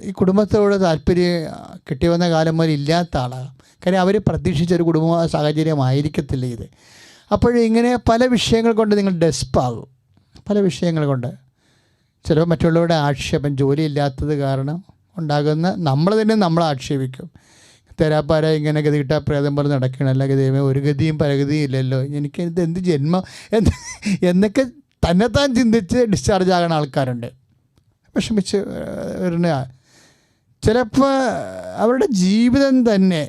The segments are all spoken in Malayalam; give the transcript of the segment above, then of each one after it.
ഈ കുടുംബത്തോട് താല്പര്യം കിട്ടി വന്ന കാലം മുതൽ ഇല്ലാത്ത ആളാകാം. കാര്യം അവർ പ്രതീക്ഷിച്ചൊരു കുടുംബ സാഹചര്യമായിരിക്കത്തില്ല ഇത്. അപ്പോഴിങ്ങനെ പല വിഷയങ്ങൾ കൊണ്ട് നിങ്ങൾ ഡെസ്പാകും. പല വിഷയങ്ങൾ കൊണ്ട് ചിലപ്പോൾ മറ്റുള്ളവരുടെ ആക്ഷേപം, ജോലിയില്ലാത്തത് കാരണം ഉണ്ടാകുന്ന നമ്മൾ തന്നെ നമ്മളെ ആക്ഷേപിക്കും. തരാപ്പാര ഇങ്ങനെ ഗതികിട്ടാ പ്രേതം പോലെ നടക്കണമല്ല, ഗതിയുമേ ഒരു ഗതിയും പരഗതിയും ഇല്ലല്ലോ, എനിക്ക് ഇത് എന്ത് ജന്മം എന്നൊക്കെ തന്നെത്താൻ ചിന്തിച്ച് ഡിസ്ചാർജ് ആകുന്ന ആൾക്കാരുണ്ട്. വിഷമിച്ച് വരുന്ന ചിലപ്പോൾ അവരുടെ ജീവിതം തന്നെ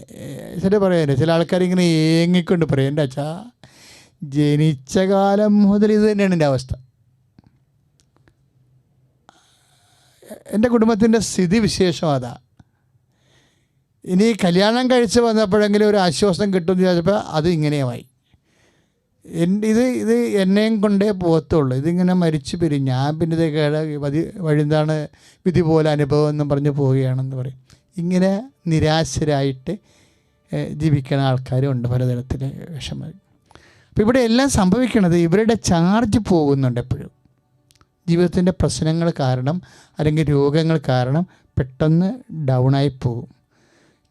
ചില പറയാൻ ചില ആൾക്കാരിങ്ങനെ ഏങ്ങിക്കൊണ്ട് പറയും, എൻ്റെ അച്ഛാ ജനിച്ച കാലം മുതൽ ഇത് തന്നെയാണ് എൻ്റെ അവസ്ഥ. എൻ്റെ കുടുംബത്തിൻ്റെ സ്ഥിതി വിശേഷം അതാ. ഇനി കല്യാണം കഴിച്ച് വന്നപ്പോഴെങ്കിലും ഒരു ആശ്വാസം കിട്ടുമെന്ന് ചോദിച്ചപ്പോൾ അത് ഇങ്ങനെയുമായി. ഇത് എന്നെയും കൊണ്ടേ പോകത്തുള്ളൂ. ഇതിങ്ങനെ മരിച്ചു പിരിഞ്ഞ് ഞാൻ പിന്നെ ഇത് വഴിന്താണ് വിധി പോലെ അനുഭവം എന്നും പറഞ്ഞ് പോവുകയാണെന്ന് പറയും. ഇങ്ങനെ നിരാശരായിട്ട് ജീവിക്കുന്ന ആൾക്കാരും ഉണ്ട്, പലതരത്തിൽ വിഷമം. അപ്പോൾ ഇവിടെ എല്ലാം സംഭവിക്കണത് ഇവരുടെ ചാർജ് പോകുന്നുണ്ട് എപ്പോഴും. ജീവിതത്തിൻ്റെ പ്രശ്നങ്ങൾ കാരണം അല്ലെങ്കിൽ രോഗങ്ങൾ കാരണം പെട്ടെന്ന് ഡൗണായി പോകും.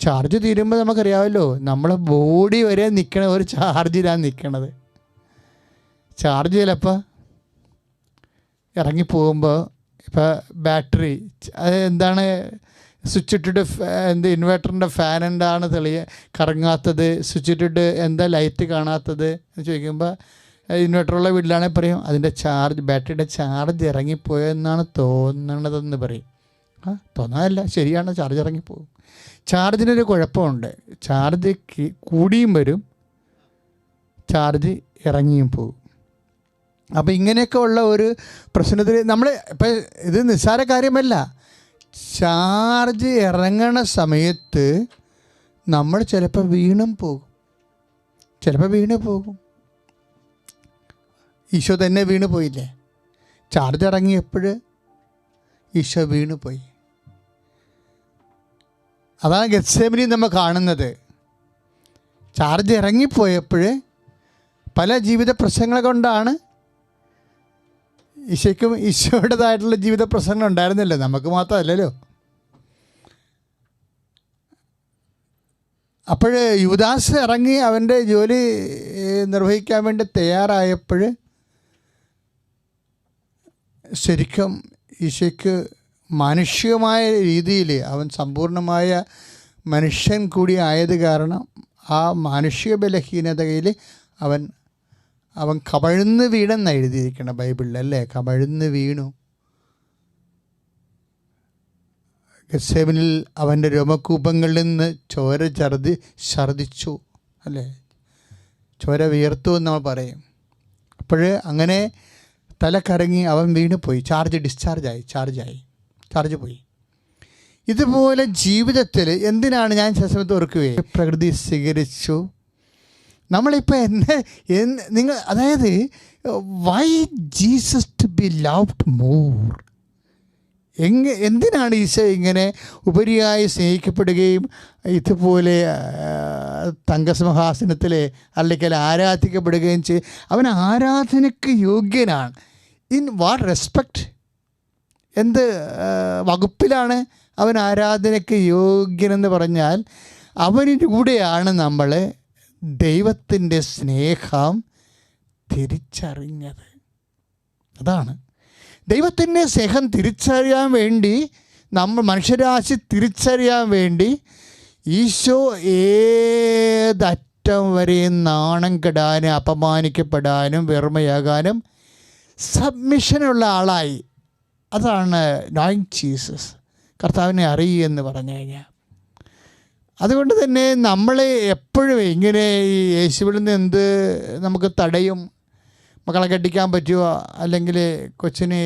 ചാർജ് തീരുമ്പോൾ നമുക്കറിയാമല്ലോ, നമ്മളെ ബോഡി വരെ നിൽക്കണ ഒരു ചാർജിലാണ് നിൽക്കണത്. ചാർജ് ചിലപ്പോൾ ഇറങ്ങിപ്പോകുമ്പോൾ ഇപ്പോൾ ബാറ്ററി അത് എന്താണ് സ്വിച്ച് ഇട്ടിട്ട് ഇൻവേർട്ടറിൻ്റെ ഫാൻ എന്താണ് കറങ്ങാത്തത്, സ്വിച്ച് ഇട്ടിട്ട് എന്താ ലൈറ്റ് കാണാത്തത് എന്ന് ചോദിക്കുമ്പോൾ ഇൻവേർട്ടറുള്ള വീട്ടിലാണെങ്കിൽ പറയും അതിൻ്റെ ചാർജ്, ബാറ്ററിയുടെ ചാർജ് ഇറങ്ങിപ്പോയെന്നാണ് തോന്നണതെന്ന് പറയും. തോന്നാതല്ല, ശരിയാണ്, ചാർജ് ഇറങ്ങിപ്പോകും. ചാർജിനൊരു കുഴപ്പമുണ്ട്, ചാർജ് കൂടിയും വരും, ചാർജ് ഇറങ്ങിയും പോകും. അപ്പോൾ ഇങ്ങനെയൊക്കെ ഉള്ള ഒരു പ്രശ്നത്തിൽ നമ്മൾ ഇപ്പം ഇത് നിസ്സാര കാര്യമല്ല. ചാർജ് ഇറങ്ങണ സമയത്ത് നമ്മൾ ചിലപ്പോൾ വീണും പോകും. ഈശോ തന്നെ വീണ് പോയില്ലേ? ചാർജ് ഇറങ്ങിയപ്പോൾ ഈശോ വീണ് പോയി. അതാണ് ഗെത്സേമനി നമ്മൾ കാണുന്നത്. ചാർജ് ഇറങ്ങിപ്പോയപ്പോൾ പല ജീവിത പ്രശ്നങ്ങൾ കൊണ്ടാണ് ഈശോയ്ക്കും ഈശോയുടേതായിട്ടുള്ള ജീവിത പ്രശ്നങ്ങൾ ഉണ്ടായിരുന്നില്ല, നമുക്ക് മാത്രമല്ലല്ലോ. അപ്പോൾ യൂദാസ് ഇറങ്ങി അവൻ്റെ ജോലി നിർവഹിക്കാൻ വേണ്ടി തയ്യാറായപ്പോൾ ശരിക്കും ഈശോയ്ക്ക് മാനുഷികമായ രീതിയിൽ അവൻ സമ്പൂർണ്ണമായ മനുഷ്യൻ കൂടി ആയത് കാരണം ആ മാനുഷിക ബലഹീനതയിൽ അവൻ കമഴ്ന്ന് വീണെന്ന് എഴുതിയിരിക്കണം ബൈബിളിൽ, അല്ലേ? കമഴ്ന്ന് വീണു. ഗെത്സേമനിൽ അവൻ്റെ രോമകൂപങ്ങളിൽ നിന്ന് ചോര ഛർദിച്ചു, അല്ലേ? ചോര വിയർത്തു എന്ന് നമ്മൾ പറയും. അപ്പോൾ അങ്ങനെ തല കറങ്ങി അവൻ വീണ് പോയി. ചാർജ് പോയി. ഇതുപോലെ ജീവിതത്തിൽ എന്തിനാണ് ഞാൻ ചില സമയത്ത് ഓർക്കുകയെ പ്രകൃതി സ്വീകരിച്ചു. നമ്മളിപ്പോൾ നിങ്ങൾ അതായത് why Jesus to be loved more, എന്തിനാണ് ഈശോ ഇങ്ങനെ ഉപരിയായി സ്നേഹിക്കപ്പെടുകയും ഇതുപോലെ തങ്കസിംഹാസനത്തിൽ അല്ലെങ്കിൽ ആരാധിക്കപ്പെടുകയും അവൻ ആരാധനയ്ക്ക് യോഗ്യനാണ്. ഇൻ വാട്ട് റെസ്പെക്റ്റ്, എന്ത് വകുപ്പിലാണ് അവൻ ആരാധനയ്ക്ക് യോഗ്യനെന്ന് പറഞ്ഞാൽ അവനിലൂടെയാണ് നമ്മൾ ദൈവത്തിൻ്റെ സ്നേഹം തിരിച്ചറിഞ്ഞത്. അതാണ് ദൈവത്തിൻ്റെ സ്നേഹം തിരിച്ചറിയാൻ വേണ്ടി നമ്മൾ മനുഷ്യരാശി തിരിച്ചറിയാൻ വേണ്ടി ഈശോ ഏതറ്റം വരെ നാണം കെടാനും അപമാനിക്കപ്പെടാനും വെറുമയാകാനും സബ്മിഷനുള്ള ആളായി. അതാണ് നോയിങ് ജീസസ്, കർത്താവിനെ അറിയുമെന്ന് പറഞ്ഞു കഴിഞ്ഞാൽ. അതുകൊണ്ട് തന്നെ നമ്മൾ എപ്പോഴും ഇങ്ങനെ ഈ യേശുവിൽ നിന്ന് എന്ത് നമുക്ക് തടയും? മക്കളെ കെട്ടിക്കാൻ പറ്റുമോ, അല്ലെങ്കിൽ കൊച്ചിന്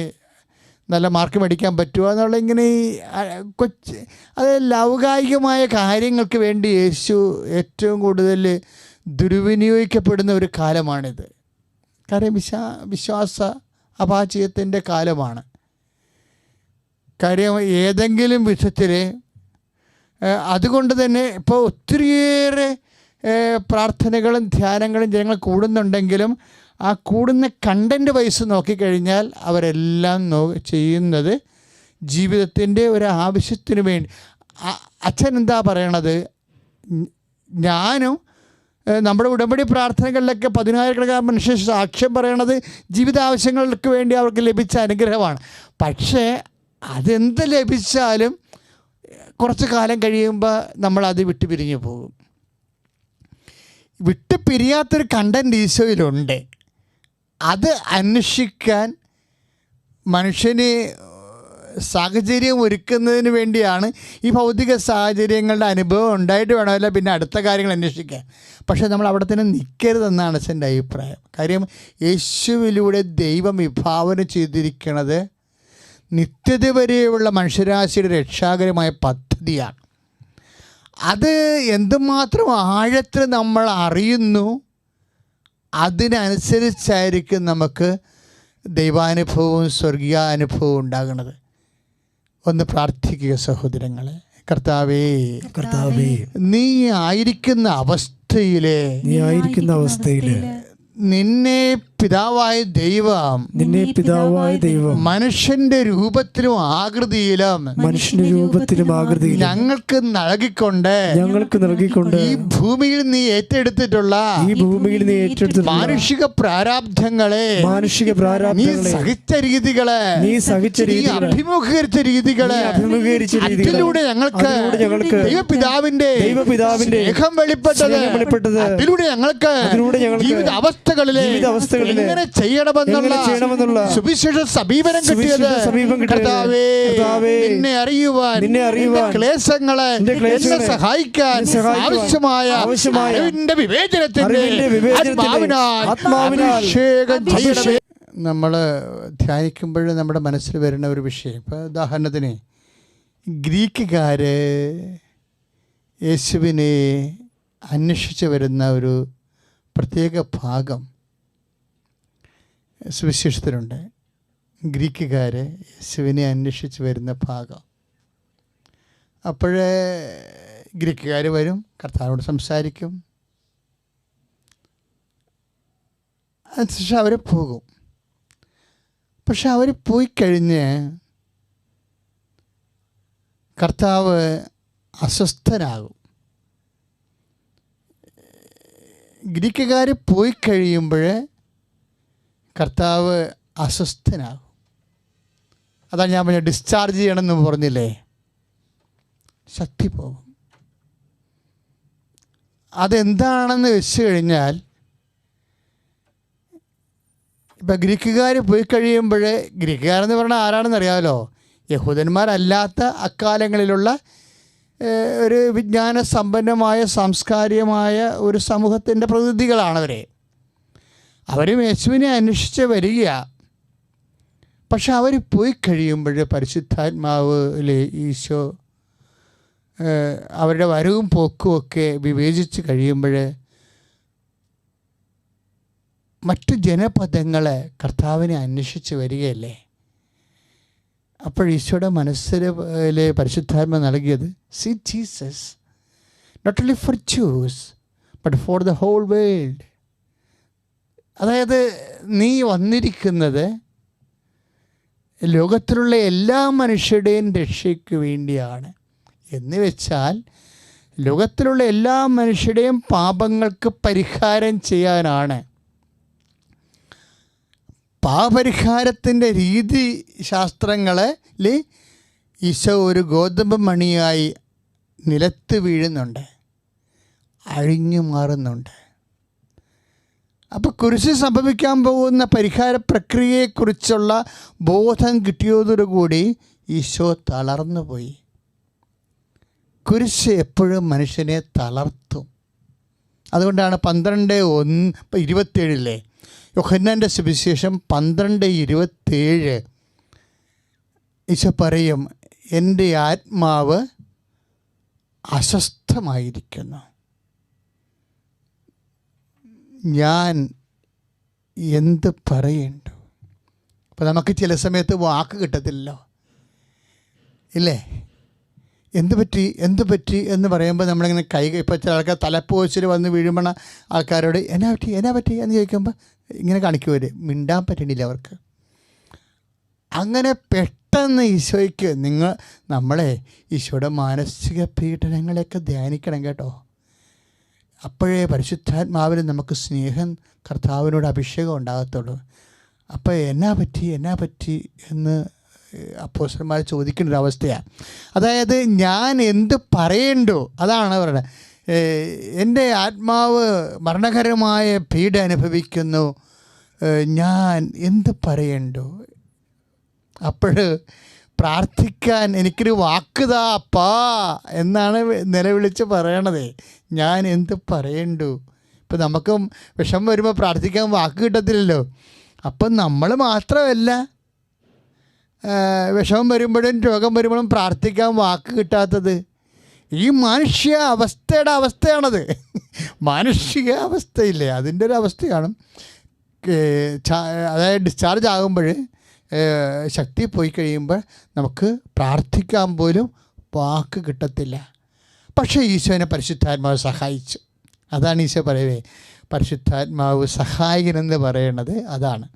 നല്ല മാർക്ക് മേടിക്കാൻ പറ്റുമോ എന്നുള്ള ഇങ്ങനെ അത് ലൗകികമായ കാര്യങ്ങൾക്ക് വേണ്ടി യേശു ഏറ്റവും കൂടുതൽ ദുർവിനിയോഗിക്കപ്പെടുന്ന ഒരു കാലമാണിത്. കാര്യം വിശ്വാസ അപാചയത്തിൻ്റെ കാലമാണ്. കാര്യം ഏതെങ്കിലും വിധത്തിൽ അതുകൊണ്ട് തന്നെ ഇപ്പോൾ ഒത്തിരിയേറെ പ്രാർത്ഥനകളും ധ്യാനങ്ങളും ജനങ്ങൾ കൂടുന്നുണ്ടെങ്കിലും ആ കൂടുന്ന കണ്ടൻറ്റ് വൈസ് നോക്കിക്കഴിഞ്ഞാൽ അവരെല്ലാം ചെയ്യുന്നത് ജീവിതത്തിൻ്റെ ഒരു ആവശ്യത്തിന് വേണ്ടി. അച്ഛൻ എന്താ പറയണത്? ഞാനും നമ്മുടെ ഉടമ്പടി പ്രാർത്ഥനകളിലൊക്കെ 10,000 മനുഷ്യർ സാക്ഷ്യം പറയണത് ജീവിതാവശ്യങ്ങൾക്ക് വേണ്ടി അവർക്ക് ലഭിച്ച അനുഗ്രഹമാണ്. പക്ഷേ അതെന്ത് ലഭിച്ചാലും കുറച്ച് കാലം കഴിയുമ്പോൾ നമ്മളത് വിട്ടു പിരിഞ്ഞു പോകും. വിട്ടു പിരിയാത്തൊരു കണ്ടൻറ് ഈശോയിലുണ്ട്. അത് അന്വേഷിക്കാൻ മനുഷ്യന് സാഹചര്യം ഒരുക്കുന്നതിന് വേണ്ടിയാണ് ഈ ഭൗതിക സാഹചര്യങ്ങളുടെ അനുഭവം ഉണ്ടായിട്ട് വേണമല്ല പിന്നെ അടുത്ത കാര്യങ്ങൾ അന്വേഷിക്കാൻ. പക്ഷേ നമ്മൾ അവിടെ തന്നെ നിൽക്കരുതെന്നാണ് എൻ്റെ അഭിപ്രായം. കാര്യം യേശുവിലൂടെ ദൈവം വിഭാവന ചെയ്തിരിക്കുന്നത് നിത്യത വരെയുള്ള മനുഷ്യരാശിയുടെ രക്ഷാകരമായ പദ്ധതിയാണ്. അത് എന്തുമാത്രം ആഴത്തിൽ നമ്മൾ അറിയുന്നു അതിനനുസരിച്ചായിരിക്കും നമുക്ക് ദൈവാനുഭവവും സ്വർഗീയാനുഭവവും ഉണ്ടാകുന്നത്. ഒന്ന് പ്രാർത്ഥിക്കുക സഹോദരങ്ങളെ. കർത്താവേ, നീ ആയിരിക്കുന്ന അവസ്ഥയിലെ നിന്നെ പിതാവായ ദൈവം മനുഷ്യന്റെ രൂപത്തിലും ആകൃതിയിലും ഞങ്ങൾക്ക് നൽകിക്കൊണ്ട് ഈ ഭൂമിയിൽ നീ ഏറ്റെടുത്തിട്ടുള്ള മാനുഷിക പ്രാരാബ്ധങ്ങളെ, നീ സഹിച്ച രീതികളെ, നീ അഭിമുഖീകരിച്ച രീതികളെ, അതിലൂടെ ഞങ്ങൾക്ക് ദൈവപിതാവിന്റെ സ്നേഹം വെളിപ്പെട്ടത്, അതിലൂടെ ഞങ്ങൾക്ക് ജീവിത അവസ്ഥകളിലെ എങ്ങനെ ചെയ്യണമെന്നുള്ള സുവിശേഷ സമീപനം കിട്ടിയത്. കർത്താവേ, നിന്നെ അറിയുവാൻ, ക്ലേശങ്ങളെ എന്നെ സഹായിക്കാൻ ആവശ്യമായ അറിവിന്റെ വിവേചനത്തിന്റെ അഭിഷേകം ചെയ്യണമേ. നമ്മൾ ധ്യാനിക്കുമ്പോൾ നമ്മുടെ മനസ്സിൽ വരുന്ന ഒരു വിഷയം, ഇപ്പോൾ ഉദാഹരണത്തിന് ഗ്രീക്കുകാർ യേശുവിനെ അന്വേഷിച്ച് വരുന്ന ഒരു പ്രത്യേക ഭാഗം സുവിശേഷത്തിലുണ്ട്. ഗ്രീക്കുകാർ യേശുവിനെ അന്വേഷിച്ച് വരുന്ന ഭാഗം. അപ്പോഴേ ഗ്രീക്കുകാർ വരും, കർത്താവിനോട് സംസാരിക്കും, അതിനുശേഷം അവർ പോകും. പക്ഷെ അവർ പോയി കഴിഞ്ഞ് കർത്താവ് അസ്വസ്ഥനാകും. ഗ്രീക്കുകാർ പോയി കഴിയുമ്പോൾ കർത്താവ് അസ്വസ്ഥനാകും. അതാണ് ഞാൻ പറഞ്ഞ ഡിസ്ചാർജ് ചെയ്യണമെന്ന് പറഞ്ഞില്ലേ, ശക്തി പോകും. അതെന്താണെന്ന് വെച്ച് കഴിഞ്ഞാൽ, ഇപ്പം ഗ്രീക്കുകാർ പോയി കഴിയുമ്പോൾ, ഗ്രീക്കുകാരെന്ന് പറഞ്ഞാൽ ആരാണെന്ന് അറിയാമല്ലോ, യഹൂദന്മാരല്ലാത്ത അക്കാലങ്ങളിലുള്ള ഒരു വിജ്ഞാന സമ്പന്നമായ സാംസ്കാരികമായ ഒരു സമൂഹത്തിൻ്റെ പ്രതിനിധികളാണവരെ. അവരും യേശുവിനെ അന്വേഷിച്ച് വരിക. പക്ഷെ അവർ പോയി കഴിയുമ്പോൾ പരിശുദ്ധാത്മാവിലെ ഈശോ അവരുടെ വരവും പോക്കുമൊക്കെ വിവേചിച്ച് കഴിയുമ്പോൾ മറ്റു ജനപദങ്ങളെ കർത്താവിനെ അന്വേഷിച്ച് വരികയല്ലേ. അപ്പോൾ ഈശോയുടെ മനസ്സിലെ പരിശുദ്ധാത്മ നൽകിയത്, see Jesus not only for Jews but for the whole world. അതായത് നീ വന്നിരിക്കുന്നത് ലോകത്തിലുള്ള എല്ലാ മനുഷ്യരുടെയും രക്ഷയ്ക്ക് വേണ്ടിയാണ്. എന്ന് വെച്ചാൽ ലോകത്തിലുള്ള എല്ലാ മനുഷ്യരുടെയും പാപങ്ങൾക്ക് പരിഹാരം ചെയ്യാനാണ്. പാപപരിഹാരത്തിൻ്റെ രീതി ശാസ്ത്രങ്ങളിൽ ഈശോ ഒരു ഗോതമ്പ് മണിയായി നിലത്ത് വീഴുന്നുണ്ട്, അഴിഞ്ഞു മാറുന്നുണ്ട്. അപ്പോൾ കുരിശിൽ സംഭവിക്കാൻ പോകുന്ന പരിഹാര പ്രക്രിയയെക്കുറിച്ചുള്ള ബോധം കിട്ടിയതോടുകൂടി ഈശോ തളർന്നുപോയി. കുരിശ് എപ്പോഴും മനുഷ്യനെ തളർത്തും. അതുകൊണ്ടാണ് 12:27 യോഹന്നാൻ്റെ സുവിശേഷം 12:27 ഈശോ പറയും, എൻ്റെ ആത്മാവ് അസ്വസ്ഥമായിരിക്കുന്നു, ഞാൻ എന്ത് പറയേണ്ടു. അപ്പോൾ നമുക്ക് ചില സമയത്ത് വാക്ക് കിട്ടത്തില്ലല്ലോ, ഇല്ലേ? എന്ത് പറ്റി എന്ന് പറയുമ്പോൾ നമ്മളിങ്ങനെ ഇപ്പോൾ ചില ആൾക്കാർ തലപ്പോച്ചിൽ വന്ന് വീഴുമ്പോൾ ആൾക്കാരോട് എന്നാ പറ്റി എന്ന് ചോദിക്കുമ്പോൾ ഇങ്ങനെ കാണിക്കുവർ, മിണ്ടാൻ പറ്റണില്ല അവർക്ക്. അങ്ങനെ പെട്ടെന്ന് ഈശോയ്ക്ക് നമ്മളെ ഈശോയുടെ മാനസിക പീഡനങ്ങളെയൊക്കെ ധ്യാനിക്കണം കേട്ടോ. അപ്പോഴേ പരിശുദ്ധാത്മാവിൽ നമുക്ക് സ്നേഹം, കർത്താവിനോട് അഭിഷേകം ഉണ്ടാകത്തുള്ളൂ. അപ്പോൾ എന്നാ പറ്റി എന്ന് അപ്പോസ്തലന്മാർ ചോദിക്കേണ്ട ഒരു അവസ്ഥയാണ്. അതായത് ഞാൻ എന്ത് പറയണ്ടോ, അതാണ് പറയുന്നത്. എൻ്റെ ആത്മാവ് മരണകരമായ പീഡ അനുഭവിക്കുന്നു, ഞാൻ എന്ത് പറയണ്ടോ. അപ്പോൾ പ്രാർത്ഥിക്കാൻ എനിക്കൊരു വാക്കുതാ അപ്പാ എന്നാണ് നിലവിളിച്ച് പറയണത്. ഞാൻ എന്ത് പറയണ്ടു. ഇപ്പം നമുക്കും വിഷമം വരുമ്പോൾ പ്രാർത്ഥിക്കാൻ വാക്ക് കിട്ടത്തില്ലല്ലോ. അപ്പം നമ്മൾ മാത്രമല്ല, വിഷമം വരുമ്പോഴും രോഗം വരുമ്പോഴും പ്രാർത്ഥിക്കാൻ വാക്ക് കിട്ടാത്തത് ഈ മാനുഷിക അവസ്ഥയാണത്. മാനുഷിക അവസ്ഥയില്ലേ, അതിൻ്റെ ഒരു അവസ്ഥയാണ്. അതായത് ഡിസ്ചാർജ് ആകുമ്പോൾ, ശക്തി പോയി കഴിയുമ്പോൾ നമുക്ക് പ്രാർത്ഥിക്കാൻ പോലും വാക്ക് കിട്ടത്തില്ല. പക്ഷേ ഈശോനെ പരിശുദ്ധാത്മാവ് സഹായിച്ചു. അതാണ് ഈശോ പറയവേ, പരിശുദ്ധാത്മാവ് സഹായകനെന്ന് പറയണത് അതാണ്.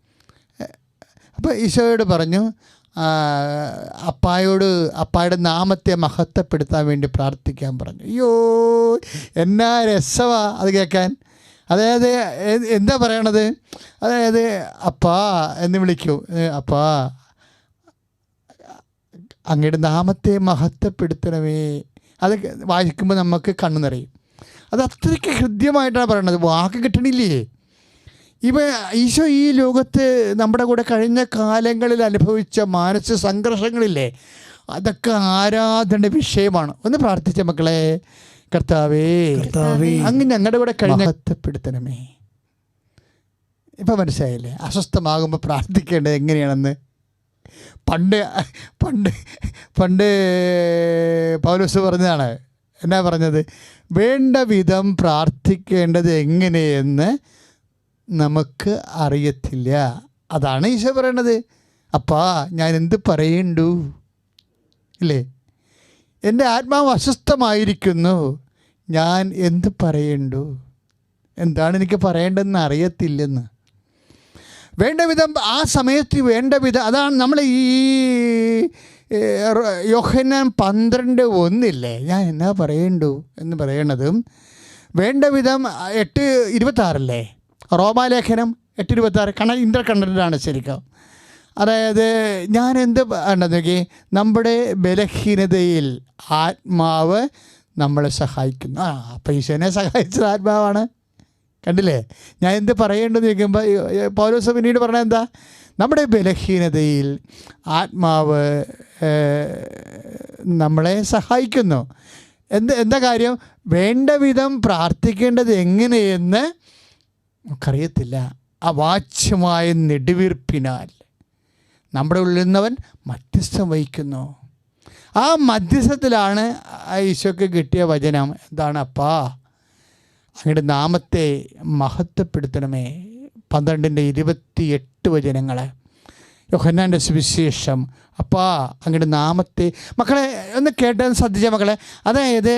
അപ്പോൾ ഈശോയോട് പറഞ്ഞു, അപ്പായുടെ നാമത്തെ മഹത്വപ്പെടുത്താൻ വേണ്ടി പ്രാർത്ഥിക്കാൻ പറഞ്ഞു. അയ്യോ, എന്നാ രസമാണ് അത് കേൾക്കാൻ. അതായത് എന്താ പറയണത്, അതായത് അപ്പാ എന്ന് വിളിക്കൂ, അപ്പാ അങ്ങയുടെ നാമത്തെ മഹത്വപ്പെടുത്തണമേ. അത് വായിക്കുമ്പോൾ നമുക്ക് കണ്ണു നിറയും. അത് അത്രയ്ക്ക് ഹൃദ്യമായിട്ടാണ് പറയണത്, വാക്ക് കിട്ടണില്ലേ. ഈശോ ഈ ലോകത്ത് നമ്മുടെ കൂടെ കഴിഞ്ഞ കാലങ്ങളിൽ അനുഭവിച്ച മാനസിക സംഘർഷങ്ങളില്ലേ, അതൊക്കെ ആരാധന വിഷയമാണ്. ഒന്ന് പ്രാർത്ഥിച്ച മക്കളെ, കർത്താവേ അങ്ങ് ഞങ്ങളുടെ കൂടെ കഴിഞ്ഞ മഹത്വപ്പെടുത്തണമേ. ഇപ്പം മനസ്സിലായില്ലേ അസ്വസ്ഥമാകുമ്പോൾ പ്രാർത്ഥിക്കേണ്ടത് എങ്ങനെയാണെന്ന്. പണ്ട് പൗലോസ് പറഞ്ഞതാണ്. എന്നാ പറഞ്ഞത്? വേണ്ട വിധം പ്രാർത്ഥിക്കേണ്ടത് എങ്ങനെയെന്ന് നമുക്ക് അറിയത്തില്ല. അതാണ് ഈശോ പറയണത്. അപ്പാ ഞാൻ എന്ത് പറയണ്ടു ഇല്ലേ, എൻ്റെ ആത്മാവ് അസ്വസ്ഥമായിരിക്കുന്നു, ഞാൻ എന്ത് പറയണ്ടു, എന്താണ് എനിക്ക് പറയേണ്ടതെന്ന് അറിയത്തില്ലെന്ന്. വേണ്ട വിധം ആ സമയത്ത് വേണ്ട വിധം, അതാണ് നമ്മൾ ഈ യോഹന്നാൻ 12:1 ഞാൻ എന്നാ പറയണ്ടു എന്ന് പറയണതും വേണ്ട വിധം 8:26 റോമാലേഖനം 8:26 ഇൻ്റർ കണ്ടൻ്റാണ് ശരിക്കും. അതായത് ഞാൻ എന്ത് നോക്കി, നമ്മുടെ ബലഹീനതയിൽ ആത്മാവ് നമ്മളെ സഹായിക്കുന്നു. അപ്പം ഈശോനെ സഹായിച്ചത് ആത്മാവാണ്. കണ്ടില്ലേ, ഞാൻ എന്ത് പറയേണ്ടെന്ന് ചോദിക്കുമ്പോൾ പൗലോസ് പിന്നീട് പറഞ്ഞത് എന്താ, നമ്മുടെ ബലഹീനതയിൽ ആത്മാവ് നമ്മളെ സഹായിക്കുന്നു. എന്താ കാര്യം? വേണ്ട വിധം പ്രാർത്ഥിക്കേണ്ടത് എങ്ങനെയെന്ന് നമുക്കറിയത്തില്ല. അവാച്യമായ നെടുവീർപ്പിനാൽ നമ്മുടെ ഉള്ളിൽ നിന്നവൻ മധ്യസ്ഥം വഹിക്കുന്നു. ആ മധ്യസ്ഥത്തിലാണ് ഈശോയ്ക്ക് കിട്ടിയ വചനം എന്താണ്? അപ്പാ അങ്ങയുടെ നാമത്തെ മഹത്വപ്പെടുത്തണമേ. 12:28 യോഹന്നാൻ്റെ സുവിശേഷം. അപ്പാ അങ്ങയുടെ നാമത്തെ, മക്കളെ ഒന്ന് കേട്ട് ശ്രദ്ധിച്ചേ മക്കളെ. അതായത്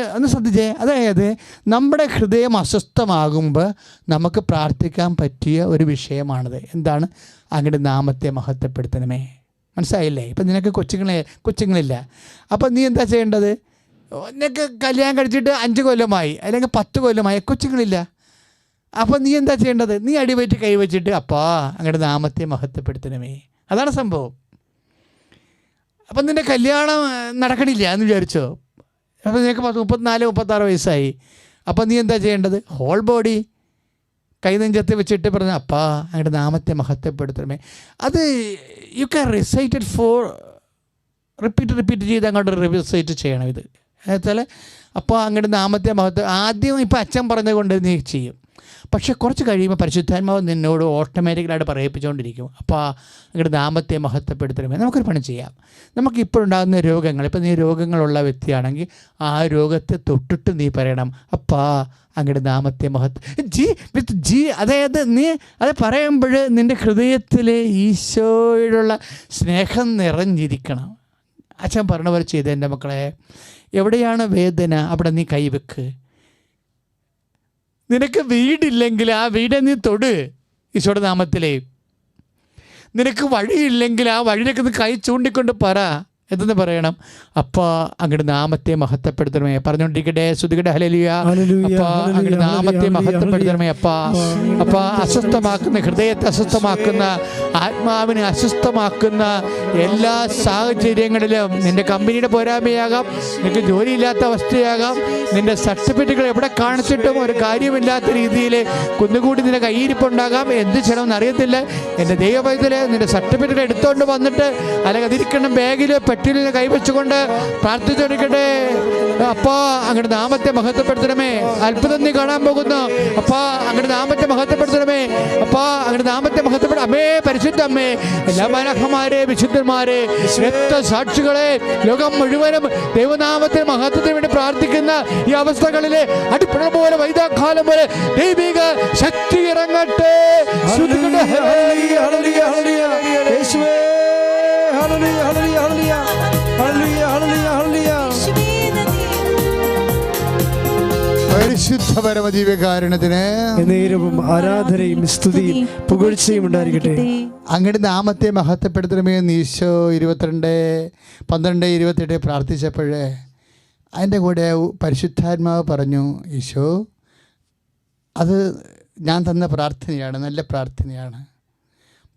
നമ്മുടെ ഹൃദയം അസ്വസ്ഥമാകുമ്പോൾ നമുക്ക് പ്രാർത്ഥിക്കാൻ പറ്റിയ ഒരു വിഷയമാണത്. എന്താണ്? അങ്ങയുടെ നാമത്തെ മഹത്വപ്പെടുത്തണമേ. മനസ്സിലായില്ലേ? ഇപ്പം നിനക്ക് കൊച്ചുങ്ങളില്ല. അപ്പം നീ എന്താ ചെയ്യേണ്ടത്? നിനക്ക് കല്യാണം കഴിച്ചിട്ട് 5 കൊല്ലമായി അല്ലെങ്കിൽ 10 കൊല്ലമായി, കൊച്ചുങ്ങളില്ല. അപ്പം നീ എന്താ ചെയ്യേണ്ടത്? നീ അടിവയറ്റ് കൈവച്ചിട്ട് അപ്പാ അങ്ങയുടെ നാമത്തെ മഹത്വപ്പെടുത്തണമേ. അതാണ് സംഭവം. അപ്പം നിൻ്റെ കല്യാണം നടക്കണില്ല എന്ന് വിചാരിച്ചോ? അപ്പം നിനക്ക് 34-36 വയസ്സായി. അപ്പം നീ എന്താ ചെയ്യേണ്ടത്? ഹോൾ ബോഡി കൈനെഞ്ചത്ത് വെച്ചിട്ട് പറഞ്ഞ അപ്പാ അങ്ങയുടെ നാമത്തെ മഹത്വപ്പെടുത്തണമേ. അത് you can recited for repeat ചെയ്ത് അങ്ങോട്ട് റിസൈറ്റ് ചെയ്യണം. ഇത് എന്നുവെച്ചാൽ അപ്പോൾ അങ്ങയുടെ നാമത്തെ മഹത്വം ആദ്യം ഇപ്പം അച്ഛൻ പറഞ്ഞതുകൊണ്ട് നീ ചെയ്യും. പക്ഷേ കുറച്ച് കഴിയുമ്പോൾ പരിശുദ്ധാത്മാവ് നിന്നോട് ഓട്ടോമാറ്റിക്കലായിട്ട് പറയിപ്പിച്ചുകൊണ്ടിരിക്കും. അപ്പോൾ അങ്ങയുടെ നാമത്തെ മഹത്വപ്പെടുത്തണമേ. നമുക്കൊരു പണി ചെയ്യാം. നമുക്കിപ്പോഴുണ്ടാകുന്ന രോഗങ്ങൾ, ഇപ്പം നീ രോഗങ്ങളുള്ള വ്യക്തിയാണെങ്കിൽ ആ രോഗത്തെ തൊട്ടിട്ട് നീ പറയണം അപ്പാ അങ്ങയുടെ നാമത്തെ അതായത് നീ അത് പറയുമ്പോൾ നിൻ്റെ ഹൃദയത്തിൽ ഈശോയോടുള്ള സ്നേഹം നിറഞ്ഞിരിക്കണം. അച്ഛൻ പറഞ്ഞ പോലെ ചെയ്ത് എൻ്റെ മക്കളെ. എവിടെയാണ് വേദന അവിടെ നീ കൈവെക്ക്. നിനക്ക് വീടില്ലെങ്കിൽ ആ വീടെ നീ തൊട് ഈശോയുടെ നാമത്തിലേ. നിനക്ക് വഴിയില്ലെങ്കിൽ ആ വഴിയിലേക്ക് കൈ ചൂണ്ടിക്കൊണ്ട് പറ. എന്തെന്ന് പറയണം? അപ്പാ അങ്ങയുടെ നാമത്തെ മഹത്വപ്പെടുത്തണമേ. പറഞ്ഞുകൊണ്ടിരിക്കട്ടെ, ശ്രുതികട്ടെ ഹല്ലേലൂയ. അപ്പാ അങ്ങയുടെ നാമത്തെ മഹത്വപ്പെടുത്തണമേ. അപ്പാ അസ്വസ്ഥമാക്കുന്ന, ഹൃദയത്തെ അസ്വസ്ഥമാക്കുന്ന, ആത്മാവിനെ അസ്വസ്ഥമാക്കുന്ന എല്ലാ സാഹചര്യങ്ങളിലും, നിന്റെ കമ്പനിയുടെ പോരായ്മയാകാം, നിനക്ക് ജോലിയില്ലാത്ത അവസ്ഥയാകാം, നിന്റെ സർട്ടിഫിക്കറ്റുകൾ എവിടെ കാണിച്ചിട്ടും ഒരു കാര്യമില്ലാത്ത രീതിയിൽ കുന്നുകൂടി നിന്റെ കയ്യിരിപ്പുണ്ടാകാം. എന്ത് ചെയ്യണമെന്ന് അറിയത്തില്ല. എൻ്റെ ദൈവപൈതൽ നിന്റെ സർട്ടിഫിക്കറ്റ് എടുത്തുകൊണ്ട് വന്നിട്ട് അല്ലെങ്കിൽ അതിരിക്കണം ബാഗിൽ പെട്ടിയിൽ കൈവച്ചുകൊണ്ട് പ്രാർത്ഥിച്ചോടിക്കട്ടെ. അപ്പാ അങ്ങയുടെ നാമത്തെ മഹത്വപ്പെടുത്തണമേ. അത്ഭുതം നീ കാണാൻ പോകുന്നു. അപ്പാ അങ്ങയുടെ നാമത്തെ മഹത്വപ്പെടുത്തണമേ. അപ്പാ അങ്ങയുടെ നാമത്തെ മഹത്വപ്പെടും. അമ്മേ, പരിശുദ്ധ അമ്മേ, എല്ലാ മാലാഖമാരെ, വിശുദ്ധന്മാരെ, രക്തസാക്ഷികളെ, ലോകം മുഴുവനും ദൈവനാമത്തെ മഹത്വത്തിന് വേണ്ടി പ്രാർത്ഥിക്കുന്ന ഈ അവസ്ഥകളിലെ അടിപ്പുഴ പോലെ, വൈദാകാലം പോലെ ദൈവിക ശക്തി ഇറങ്ങട്ടെ. പരിശുദ്ധ പരമജീവകാരുണ്യത്തിന് നേരവും ആരാധനയും സ്തുതിയും പുകഴ്ചയും ഉണ്ടായിരിക്കട്ടെ. അങ്ങയുടെ നാമത്തെ മഹത്വപ്പെടുത്തണമേ എന്ന് ഈശോ 22:12-28 പ്രാർത്ഥിച്ചപ്പോഴേ അതിൻ്റെ കൂടെ പരിശുദ്ധാത്മാവ് പറഞ്ഞു, ഈശോ അത് ഞാൻ തന്ന പ്രാർത്ഥനയാണ്, നല്ല പ്രാർത്ഥനയാണ്.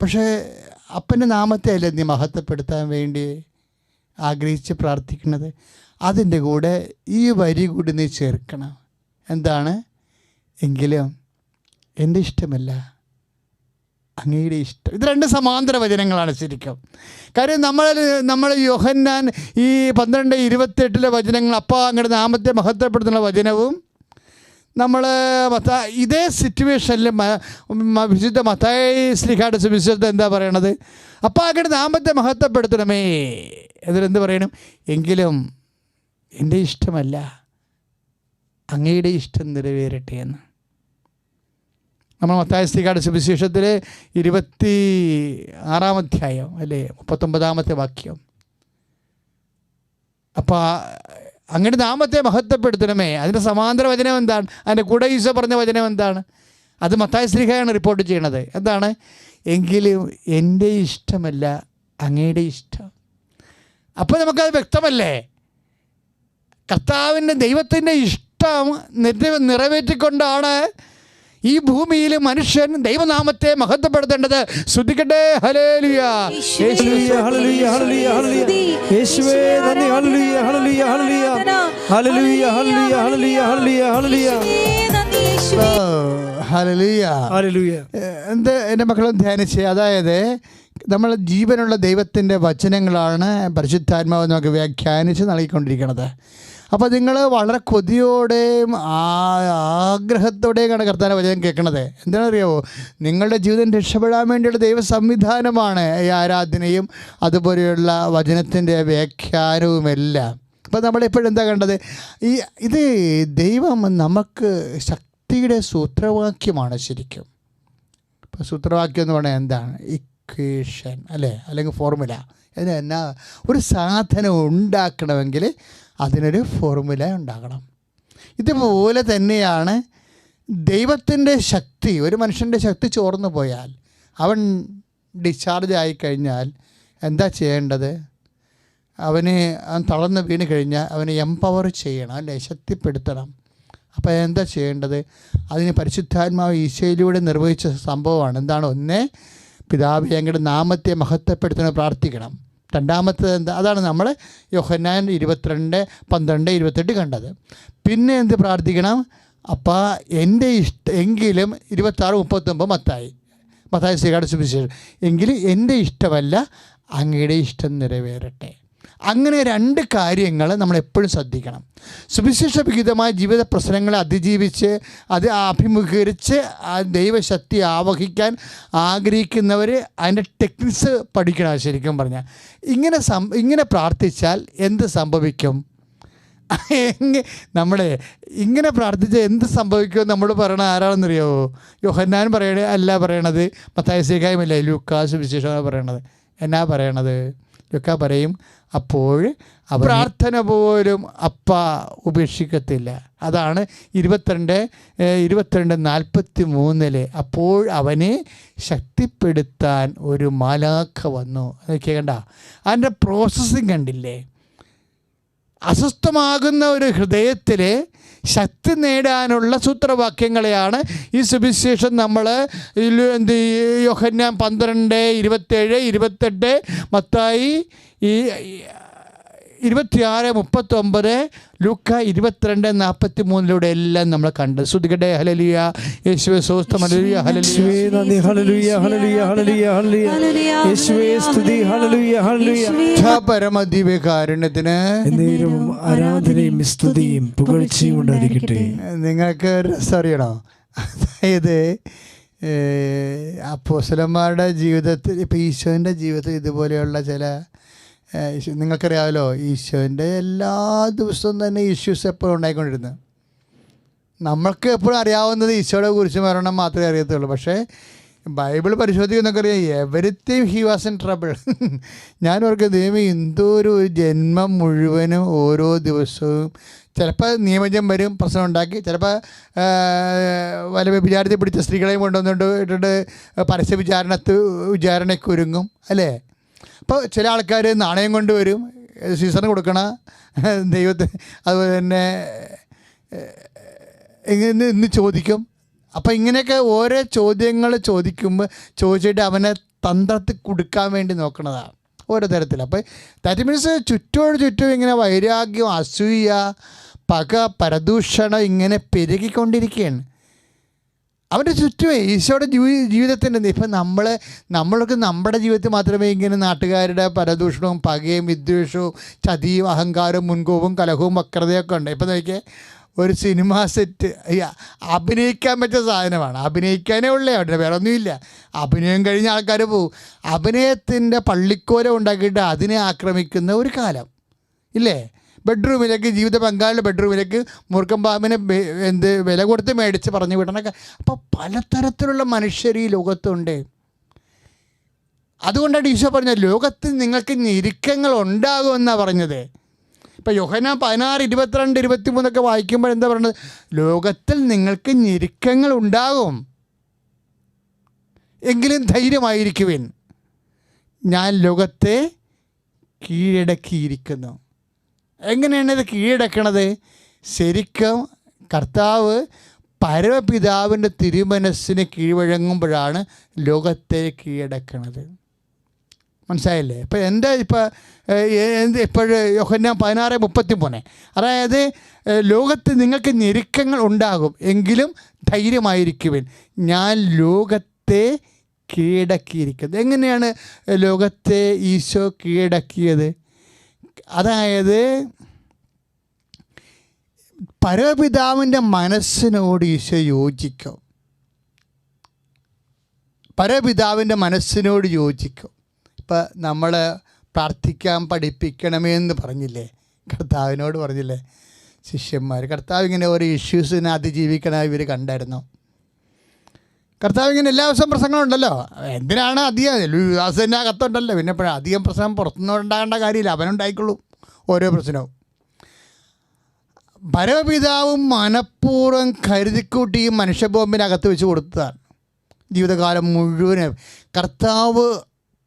പക്ഷേ അപ്പൻ്റെ നാമത്തെ അല്ലേ നീ മഹത്വപ്പെടുത്താൻ വേണ്ടി ആഗ്രഹിച്ച് പ്രാർത്ഥിക്കുന്നത്? അതിൻ്റെ കൂടെ ഈ വരി കൂടി നീ ചേർക്കണം. എന്താണ്? എങ്കിലും എൻ്റെ ഇഷ്ടമല്ല, അങ്ങയുടെ ഇഷ്ടം. ഇത് രണ്ട് സമാന്തര വചനങ്ങളാണ് ശരിക്കും. കാര്യം നമ്മൾ യോഹന്നാൻ ഈ 12:28 വചനങ്ങൾ, അപ്പാ അങ്ങയുടെ നാമത്തെ മഹത്വപ്പെടുത്തുന്ന വചനവും നമ്മൾ ഇതേ സിറ്റുവേഷനിൽ വിശുദ്ധ മത്തായി ശ്ലീഹായുടെ സുവിശേഷത്തിൽ എന്താ പറയണത്? അപ്പാ അങ്ങയുടെ നാമത്തെ മഹത്വപ്പെടുത്തണമേ. അതിലെന്ത് പറയണം? എങ്കിലും എൻ്റെ ഇഷ്ടമല്ല, അങ്ങയുടെ ഇഷ്ടം നിറവേറട്ടെ എന്ന്. നമ്മൾ മത്തായി ശ്ലീഹായുടെ സുവിശേഷത്തിൽ 26-ാം അധ്യായം അല്ലേ, 39-ാമത്തെ വാക്യം. അപ്പോൾ അങ്ങയുടെ നാമത്തെ മഹത്വപ്പെടുത്തണമേ. അതിൻ്റെ സമാന്തര വചനം എന്താണ്? അതിൻ്റെ കൂടെ ഈശോ പറഞ്ഞ വചനം എന്താണ്? അത് മത്തായി ശ്ലീഹയാണ് റിപ്പോർട്ട് ചെയ്യണത്. എന്താണ്? എങ്കിലും എൻ്റെ ഇഷ്ടമല്ല, അങ്ങയുടെ ഇഷ്ടം. അപ്പോൾ നമുക്കത് വ്യക്തമല്ലേ? കർത്താവിൻ്റെ ദൈവത്തിൻ്റെ ഇഷ്ടം നിറവേറ്റിക്കൊണ്ടാണ് ഈ ഭൂമിയിൽ മനുഷ്യൻ ദൈവനാമത്തെ മഹത്വപ്പെടുത്തേണ്ടത്. ശ്രദ്ധിക്കട്ടെ. ഹല്ലേലൂയ, യേശുവേ ഹല്ലേലൂയ, ഹല്ലേലൂയ, ഹല്ലേലൂയ. യേശുവേ നന്ദി. Hallelujah, hallelujah, hallelujah, hallelujah, hallelujah, hallelujah, hallelujah, hallelujah, hallelujah. എന്ത് എൻ്റെ മക്കളും ധ്യാനിച്ച്, അതായത് നമ്മൾ ജീവനുള്ള ദൈവത്തിൻ്റെ വചനങ്ങളാണ് പരിശുദ്ധാത്മാവ് നമുക്ക് വ്യാഖ്യാനിച്ച് നൽകിക്കൊണ്ടിരിക്കുന്നത്. അപ്പോൾ നിങ്ങൾ വളരെ കൊതിയോടെയും ആഗ്രഹത്തോടെയാണ് കർത്താവിൻ്റെ വചനം കേൾക്കണത്. എന്താണെന്നറിയാമോ? നിങ്ങളുടെ ജീവിതം രക്ഷപ്പെടാൻ വേണ്ടിയുള്ള ദൈവ സംവിധാനമാണ് ഈ ആരാധനയും അതുപോലെയുള്ള വചനത്തിൻ്റെ വ്യാഖ്യാനവുമെല്ലാം. അപ്പോൾ നമ്മളെപ്പോഴെന്താ കണ്ടത്? ഇത് ദൈവം നമുക്ക് ശക്തിയുടെ സൂത്രവാക്യമാണ് ശരിക്കും. ഇപ്പോൾ സൂത്രവാക്യം എന്ന് പറഞ്ഞാൽ എന്താണ്? ഇക്വേഷൻ അല്ലേ, അല്ലെങ്കിൽ ഫോർമുല. അതിന് എന്നാ ഒരു സാധനം ഉണ്ടാക്കണമെങ്കിൽ അതിനൊരു ഫോർമുല ഉണ്ടാകണം. ഇതുപോലെ തന്നെയാണ് ദൈവത്തിൻ്റെ ശക്തി. ഒരു മനുഷ്യൻ്റെ ശക്തി ചോർന്നു പോയാൽ, അവൻ ഡിസ്ചാർജ് ആയിക്കഴിഞ്ഞാൽ എന്താ ചെയ്യേണ്ടത്? അവൻ തളർന്ന് വീണ് കഴിഞ്ഞാൽ അവനെ എംപവർ ചെയ്യണം അല്ലേ, ശക്തിപ്പെടുത്തണം. അപ്പോൾ എന്താ ചെയ്യേണ്ടത്? അതിന് പരിശുദ്ധാത്മാവ് ഈശോയിലൂടെ നിർവഹിച്ച സംഭവമാണ്. എന്താണ്? ഒന്ന്, പിതാവേ അങ്ങയുടെ നാമത്തെ മഹത്വപ്പെടുത്തുന്ന പ്രാർത്ഥിക്കണം. രണ്ടാമത്തേത് എന്താ? അതാണ് നമ്മൾ യോഹന്നാൻ 22:12-28 കണ്ടത്. പിന്നെ എന്ത് പ്രാർത്ഥിക്കണം? അപ്പാ എൻ്റെ ഇഷ്ടം, എങ്കിലും 26-39 മത്തായി ശ്ലീഹായുടെ സുവിശേഷം, എങ്കിലും എൻ്റെ ഇഷ്ടമല്ല അങ്ങയുടെ ഇഷ്ടം നിറവേറട്ടെ. അങ്ങനെ രണ്ട് കാര്യങ്ങൾ നമ്മളെപ്പോഴും ശ്രദ്ധിക്കണം. സുവിശേഷവിഹിതമായ ജീവിത പ്രശ്നങ്ങളെ അതിജീവിച്ച് അത് അഭിമുഖീകരിച്ച് ആ ദൈവശക്തി ആവഹിക്കാൻ ആഗ്രഹിക്കുന്നവർ അതിൻ്റെ ടെക്നിക്സ് പഠിക്കണം. ശരിക്കും പറഞ്ഞാൽ ഇങ്ങനെ പ്രാർത്ഥിച്ചാൽ എന്ത് സംഭവിക്കും? ഇങ്ങനെ പ്രാർത്ഥിച്ചാൽ എന്ത് സംഭവിക്കുമെന്ന് നമ്മൾ പറയണത് ആരാണെന്നറിയാമോ? യോഹന്നാൻ പറയണത് മത്തായി ശ്ലീഹായുമല്ല, ലൂക്കാ സുവിശേഷമാണ് പറയണത്. എന്നാ പറയണത്? ലൂക്കാ പറയും, അപ്പോൾ പ്രാർത്ഥന പോലും അപ്പ ഉപേക്ഷിക്കത്തില്ല. അതാണ് 22:43 അപ്പോൾ അവനെ ശക്തിപ്പെടുത്താൻ ഒരു മാലാഖ വന്നു. അതൊക്കെ കണ്ട അതിൻ്റെ പ്രോസസ്സിങ് കണ്ടില്ലേ? അസ്വസ്ഥമാകുന്ന ഒരു ഹൃദയത്തിൽ ശക്തി നേടാനുള്ള സൂത്രവാക്യങ്ങളെയാണ് ഈ സുവിശേഷം നമ്മൾ യോഹന്നാൻ 12:27, 28, മത്തായി 26:39, ലൂക്ക 22:43 എല്ലാം നമ്മൾ കണ്ടത്. ശ്രുതികട്ടെ. ഹല്ലേലൂയ. യേശുവേ സ്തോത്രം. ഹല്ലേലൂയ. യേശുവേ നന്ദി. Hallelujah hallelujah hallelujah hallelujah. യേശുവേ സ്തുതി. Hallelujah hallelujah. പരമദിവ്യകാരുണ്യത്തിന് എന്നേരവും ആരാധനയും സ്തുതിയും പുകഴ്ചയും ഉണ്ടായിരിക്കട്ടെ. നിങ്ങൾക്ക് രസറിയണോ? അതായത് അപ്പോസ്തലന്മാരുടെ ജീവിതത്തിൽ, ഇപ്പം ഈശോൻ്റെ ജീവിതത്തിൽ ഇതുപോലെയുള്ള ചില നിങ്ങൾക്കറിയാമല്ലോ, ഈശോൻ്റെ എല്ലാ ദിവസവും തന്നെ ഇഷ്യൂസ് എപ്പോഴും ഉണ്ടായിക്കൊണ്ടിരുന്നു. നമ്മൾക്ക് എപ്പോഴും അറിയാവുന്നത് ഈശോയെ കുറിച്ച് പറയണം മാത്രമേ അറിയത്തുള്ളൂ. പക്ഷേ ബൈബിൾ പരിശോധിക്കുന്നൊക്കെ അറിയാം, everything he was in trouble. ഞാൻ ഓർക്കുക, ദൈവം എന്തോ ഒരു ജന്മം മുഴുവനും ഓരോ ദിവസവും ചിലപ്പോൾ നിയമജം വരും, പ്രശ്നം ഉണ്ടാക്കി, ചിലപ്പോൾ വല്ല വിചാരത്തിൽ പിടിച്ച സ്ത്രീകളെയും കൊണ്ടുവന്നിട്ട് ഇട്ടിട്ട് പരസ്യ വിചാരണയ്ക്ക് ഒരുങ്ങും അല്ലേ? അപ്പോൾ ചില ആൾക്കാർ നാണയം കൊണ്ടുവരും, സീസണ് കൊടുക്കണ ദൈവത്തിന്. അതുപോലെ തന്നെ ഇന്ന് ചോദിക്കും. അപ്പോൾ ഇങ്ങനെയൊക്കെ ഓരോ ചോദ്യങ്ങൾ ചോദിച്ചിട്ട് അവനെ തന്ത്രത്തിൽ കൊടുക്കാൻ വേണ്ടി നോക്കണതാണ് ഓരോ തരത്തിൽ. അപ്പോൾ ദാറ്റ് മീൻസ് ചുറ്റും ഇങ്ങനെ വൈരാഗ്യം, അസൂയ, പക, പരദൂഷണം ഇങ്ങനെ പെരുകിക്കൊണ്ടിരിക്കുകയാണ് അവൻ്റെ ചുറ്റുമേ. ഈശോയുടെ ജീവിതത്തിൻ്റെ ഇപ്പം നമ്മൾക്ക് നമ്മുടെ ജീവിതത്തിൽ മാത്രമേ ഇങ്ങനെ നാട്ടുകാരുടെ പരദൂഷണവും പകയും വിദ്വേഷവും ചതിയും അഹങ്കാരവും മുൻകോപവും കലഹവും വക്രതയൊക്കെ ഉണ്ട്. ഇപ്പം നോക്കിയേ, ഒരു സിനിമ സെറ്റ് അഭിനയിക്കാൻ പറ്റിയ സാധനമാണ്. അഭിനയിക്കാനേ ഉള്ളേ, അവിടെ വേറെ ഒന്നുമില്ല. അഭിനയം കഴിഞ്ഞ ആൾക്കാർ പോകും. അഭിനയത്തിൻ്റെ പള്ളിക്കോല ഉണ്ടാക്കിയിട്ട് അതിനെ ആക്രമിക്കുന്ന ഒരു കാലം ഇല്ലേ? ബെഡ്റൂമിലേക്ക്, ജീവിത പങ്കാളിയുടെ ബെഡ്റൂമിലേക്ക് മൂർഖൻ പാമ്പിനെ വില കൊടുത്ത് മേടിച്ച് പറഞ്ഞു വിടണൊക്കെ. അപ്പോൾ പലതരത്തിലുള്ള മനുഷ്യർ ഈ ലോകത്തുണ്ട്. അതുകൊണ്ടാണ് ഈശോ പറഞ്ഞത്, ലോകത്തിൽ നിങ്ങൾക്ക് ഞെരുക്കങ്ങൾ ഉണ്ടാകുമെന്നാണ് പറഞ്ഞത്. ഇപ്പോൾ യോഹന്നാൻ 16, 22, 23 വായിക്കുമ്പോൾ എന്താ പറയുന്നത്? ലോകത്തിൽ നിങ്ങൾക്ക് ഞെരുക്കങ്ങൾ ഉണ്ടാകും, എങ്കിലും ധൈര്യമായിരിക്കുവിൻ, ഞാൻ ലോകത്തെ കീഴടക്കിയിരിക്കുന്നു. എങ്ങനെയാണ് ഇത് കീഴടക്കണത്? ശരിക്കും കർത്താവ് പരമപിതാവിൻ്റെ തിരുമനസ്സിന് കീഴ്വഴങ്ങുമ്പോഴാണ് ലോകത്തെ കീഴടക്കണത്. മനസ്സിലായില്ലേ? ഇപ്പോഴ് യോഹന്നാൻ 16:33, അതായത് ലോകത്ത് നിങ്ങൾക്ക് ഞെരുക്കങ്ങൾ ഉണ്ടാകും, എങ്കിലും ധൈര്യമായിരിക്കുവിൻ, ഞാൻ ലോകത്തെ കീഴടക്കിയിരിക്കുന്നത്. എങ്ങനെയാണ് ലോകത്തെ ഈശോ കീഴടക്കിയത്? അതായത് പരമപിതാവിൻ്റെ മനസ്സിനോട് ഈശോ യോജിക്കും. പരമപിതാവിൻ്റെ മനസ്സിനോട് യോജിക്കും. ഇപ്പം നമ്മൾ പ്രാർത്ഥിക്കാൻ പഠിപ്പിക്കണമേ എന്ന് പറഞ്ഞില്ലേ, കർത്താവിനോട് പറഞ്ഞില്ലേ ശിഷ്യന്മാർ? കർത്താവ് ഇങ്ങനെ ഓരോ ഇഷ്യൂസിനെ അതിജീവിക്കണ ഇവർ കണ്ടായിരുന്നു. കർത്താവ് ഇങ്ങനെ എല്ലാ ദിവസവും പ്രസംഗങ്ങളുണ്ടല്ലോ. എന്തിനാണ് അധികം? യുദാസിൻ്റെ അകത്തുണ്ടല്ലോ, പിന്നെ എപ്പോഴും അധികം പ്രസംഗം പുറത്തുനിന്ന് ഉണ്ടാകേണ്ട കാര്യമില്ല, അവനുണ്ടായിക്കൊള്ളും ഓരോ പ്രശ്നവും. പരമപിതാവും മനഃപൂർവ്വം കരുതിക്കൂട്ടി ഈ മനുഷ്യബോംബിനകത്ത് വെച്ച് കൊടുത്തതാണ്. ജീവിതകാലം മുഴുവനും കർത്താവ്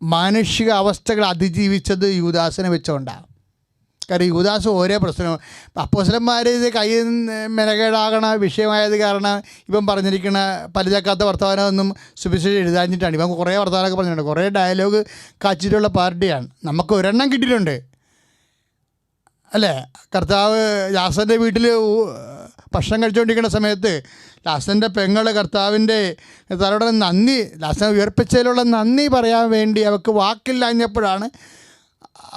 മാനുഷിക അവസ്ഥകൾ അതിജീവിച്ചത് യൂദാസിനെ വെച്ചുകൊണ്ടാണ്. കാരണം യൂദാസ് ഓരോ പ്രശ്നവും, അപ്പോസ്തലന്മാർ ഇത് കയ്യിൽ മെനകേടാകണ വിഷയമായത് കാരണം ഇവൻ പറഞ്ഞിരിക്കുന്ന പലിതക്കാത്ത വർത്തമാനമൊന്നും സുവിശേഷം എഴുതാഞ്ഞിട്ടാണ്. ഇവൻ കുറേ വർത്തമാനമൊക്കെ പറഞ്ഞിട്ടുണ്ട്, കുറേ ഡയലോഗ് കാച്ചിട്ടുള്ള പാർട്ടിയാണ്. നമുക്ക് ഒരെണ്ണം കിട്ടിയിട്ടുണ്ട് അല്ലേ? കർത്താവ് ലാസൻ്റെ വീട്ടിൽ ഭക്ഷണം കഴിച്ചുകൊണ്ടിരിക്കുന്ന സമയത്ത് ലാസൻ്റെ പെങ്ങൾ കർത്താവിൻ്റെ തലയുടെ നന്ദി, ലാസനെ ഉയർപ്പിച്ചതിലുള്ള നന്ദി പറയാൻ വേണ്ടി അവൾക്ക് വാക്കില്ലാഞ്ഞപ്പോഴാണ്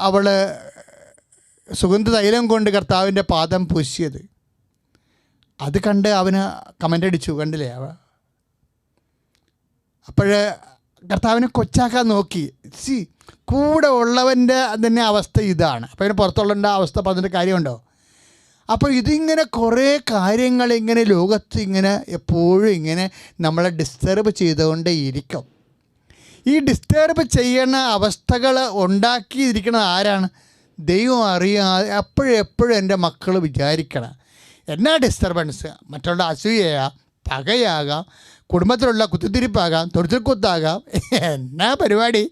അവൾ സുഗന്ധ തൈലം കൊണ്ട് കർത്താവിൻ്റെ പാദം പൂശിയത്. അത് കണ്ട് അവന് കമൻ്റ് അടിച്ചു, കണ്ടില്ലേ? അപ്പോഴ് കർത്താവിനെ കൊച്ചാക്കാൻ നോക്കി. കൂടെ ഉള്ളവൻ്റെ തന്നെ അവസ്ഥ ഇതാണ്. അപ്പോൾ അതിന് പുറത്തുള്ളവൻ്റെ അവസ്ഥ പറഞ്ഞിട്ട് കാര്യമുണ്ടോ? അപ്പോൾ ഇതിങ്ങനെ കുറേ കാര്യങ്ങൾ ഇങ്ങനെ ലോകത്ത് ഇങ്ങനെ എപ്പോഴും ഇങ്ങനെ നമ്മളെ ഡിസ്റ്റർബ് ചെയ്തുകൊണ്ടേ ഇരിക്കും. ഈ ഡിസ്റ്റർബ് ചെയ്യുന്ന അവസ്ഥകൾ ഉണ്ടാക്കിയിരിക്കുന്നത് ആരാണ്? ദൈവം അറിയാതെ എപ്പോഴും എൻ്റെ മക്കൾ വിചാരിക്കണം, എന്നാ ഡിസ്റ്റർബൻസ്, മറ്റുള്ള അസൂയയാകാം, പകയാകാം, കുടുംബത്തിലുള്ള കുത്തിത്തിരിപ്പാകാം, തൊടുത്തിൽക്കുത്താകാം, എന്നാ പരിപാടി.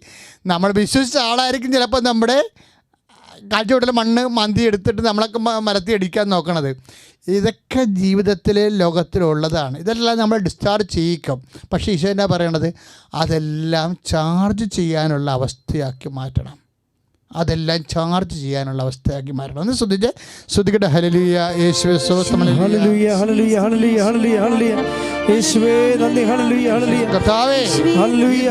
നമ്മൾ വിശ്വസിച്ച ആളായിരിക്കും ചിലപ്പോൾ നമ്മുടെ കാഴ്ചവട്ടിൽ മണ്ണ് മന്തി എടുത്തിട്ട് നമ്മളൊക്കെ മരത്തി അടിക്കാൻ നോക്കണത്. ഇതൊക്കെ ജീവിതത്തിൽ ലോകത്തിലുള്ളതാണ്. ഇതെല്ലാം നമ്മൾ ഡിസ്ചാർജ് ചെയ്യിക്കും. പക്ഷേ ഈശോ എന്നാ പറയണത്? അതെല്ലാം ചാർജ് ചെയ്യാനുള്ള അവസ്ഥയാക്കി മാറ്റണം. അതെല്ലാം ചാർജ് ചെയ്യാനുള്ള അവസ്ഥയാക്കി മാറ്റണം. ഒന്ന് ശ്രദ്ധിക്കട്ടെ. ഹല്ലേലൂയ, യേശുവേ സ്തോത്രം. Hallelujah, hallelujah, hallelujah, hallelujah, hallelujah. യേശുവേ നന്ദി. Hallelujah, hallelujah. കർത്താവേ,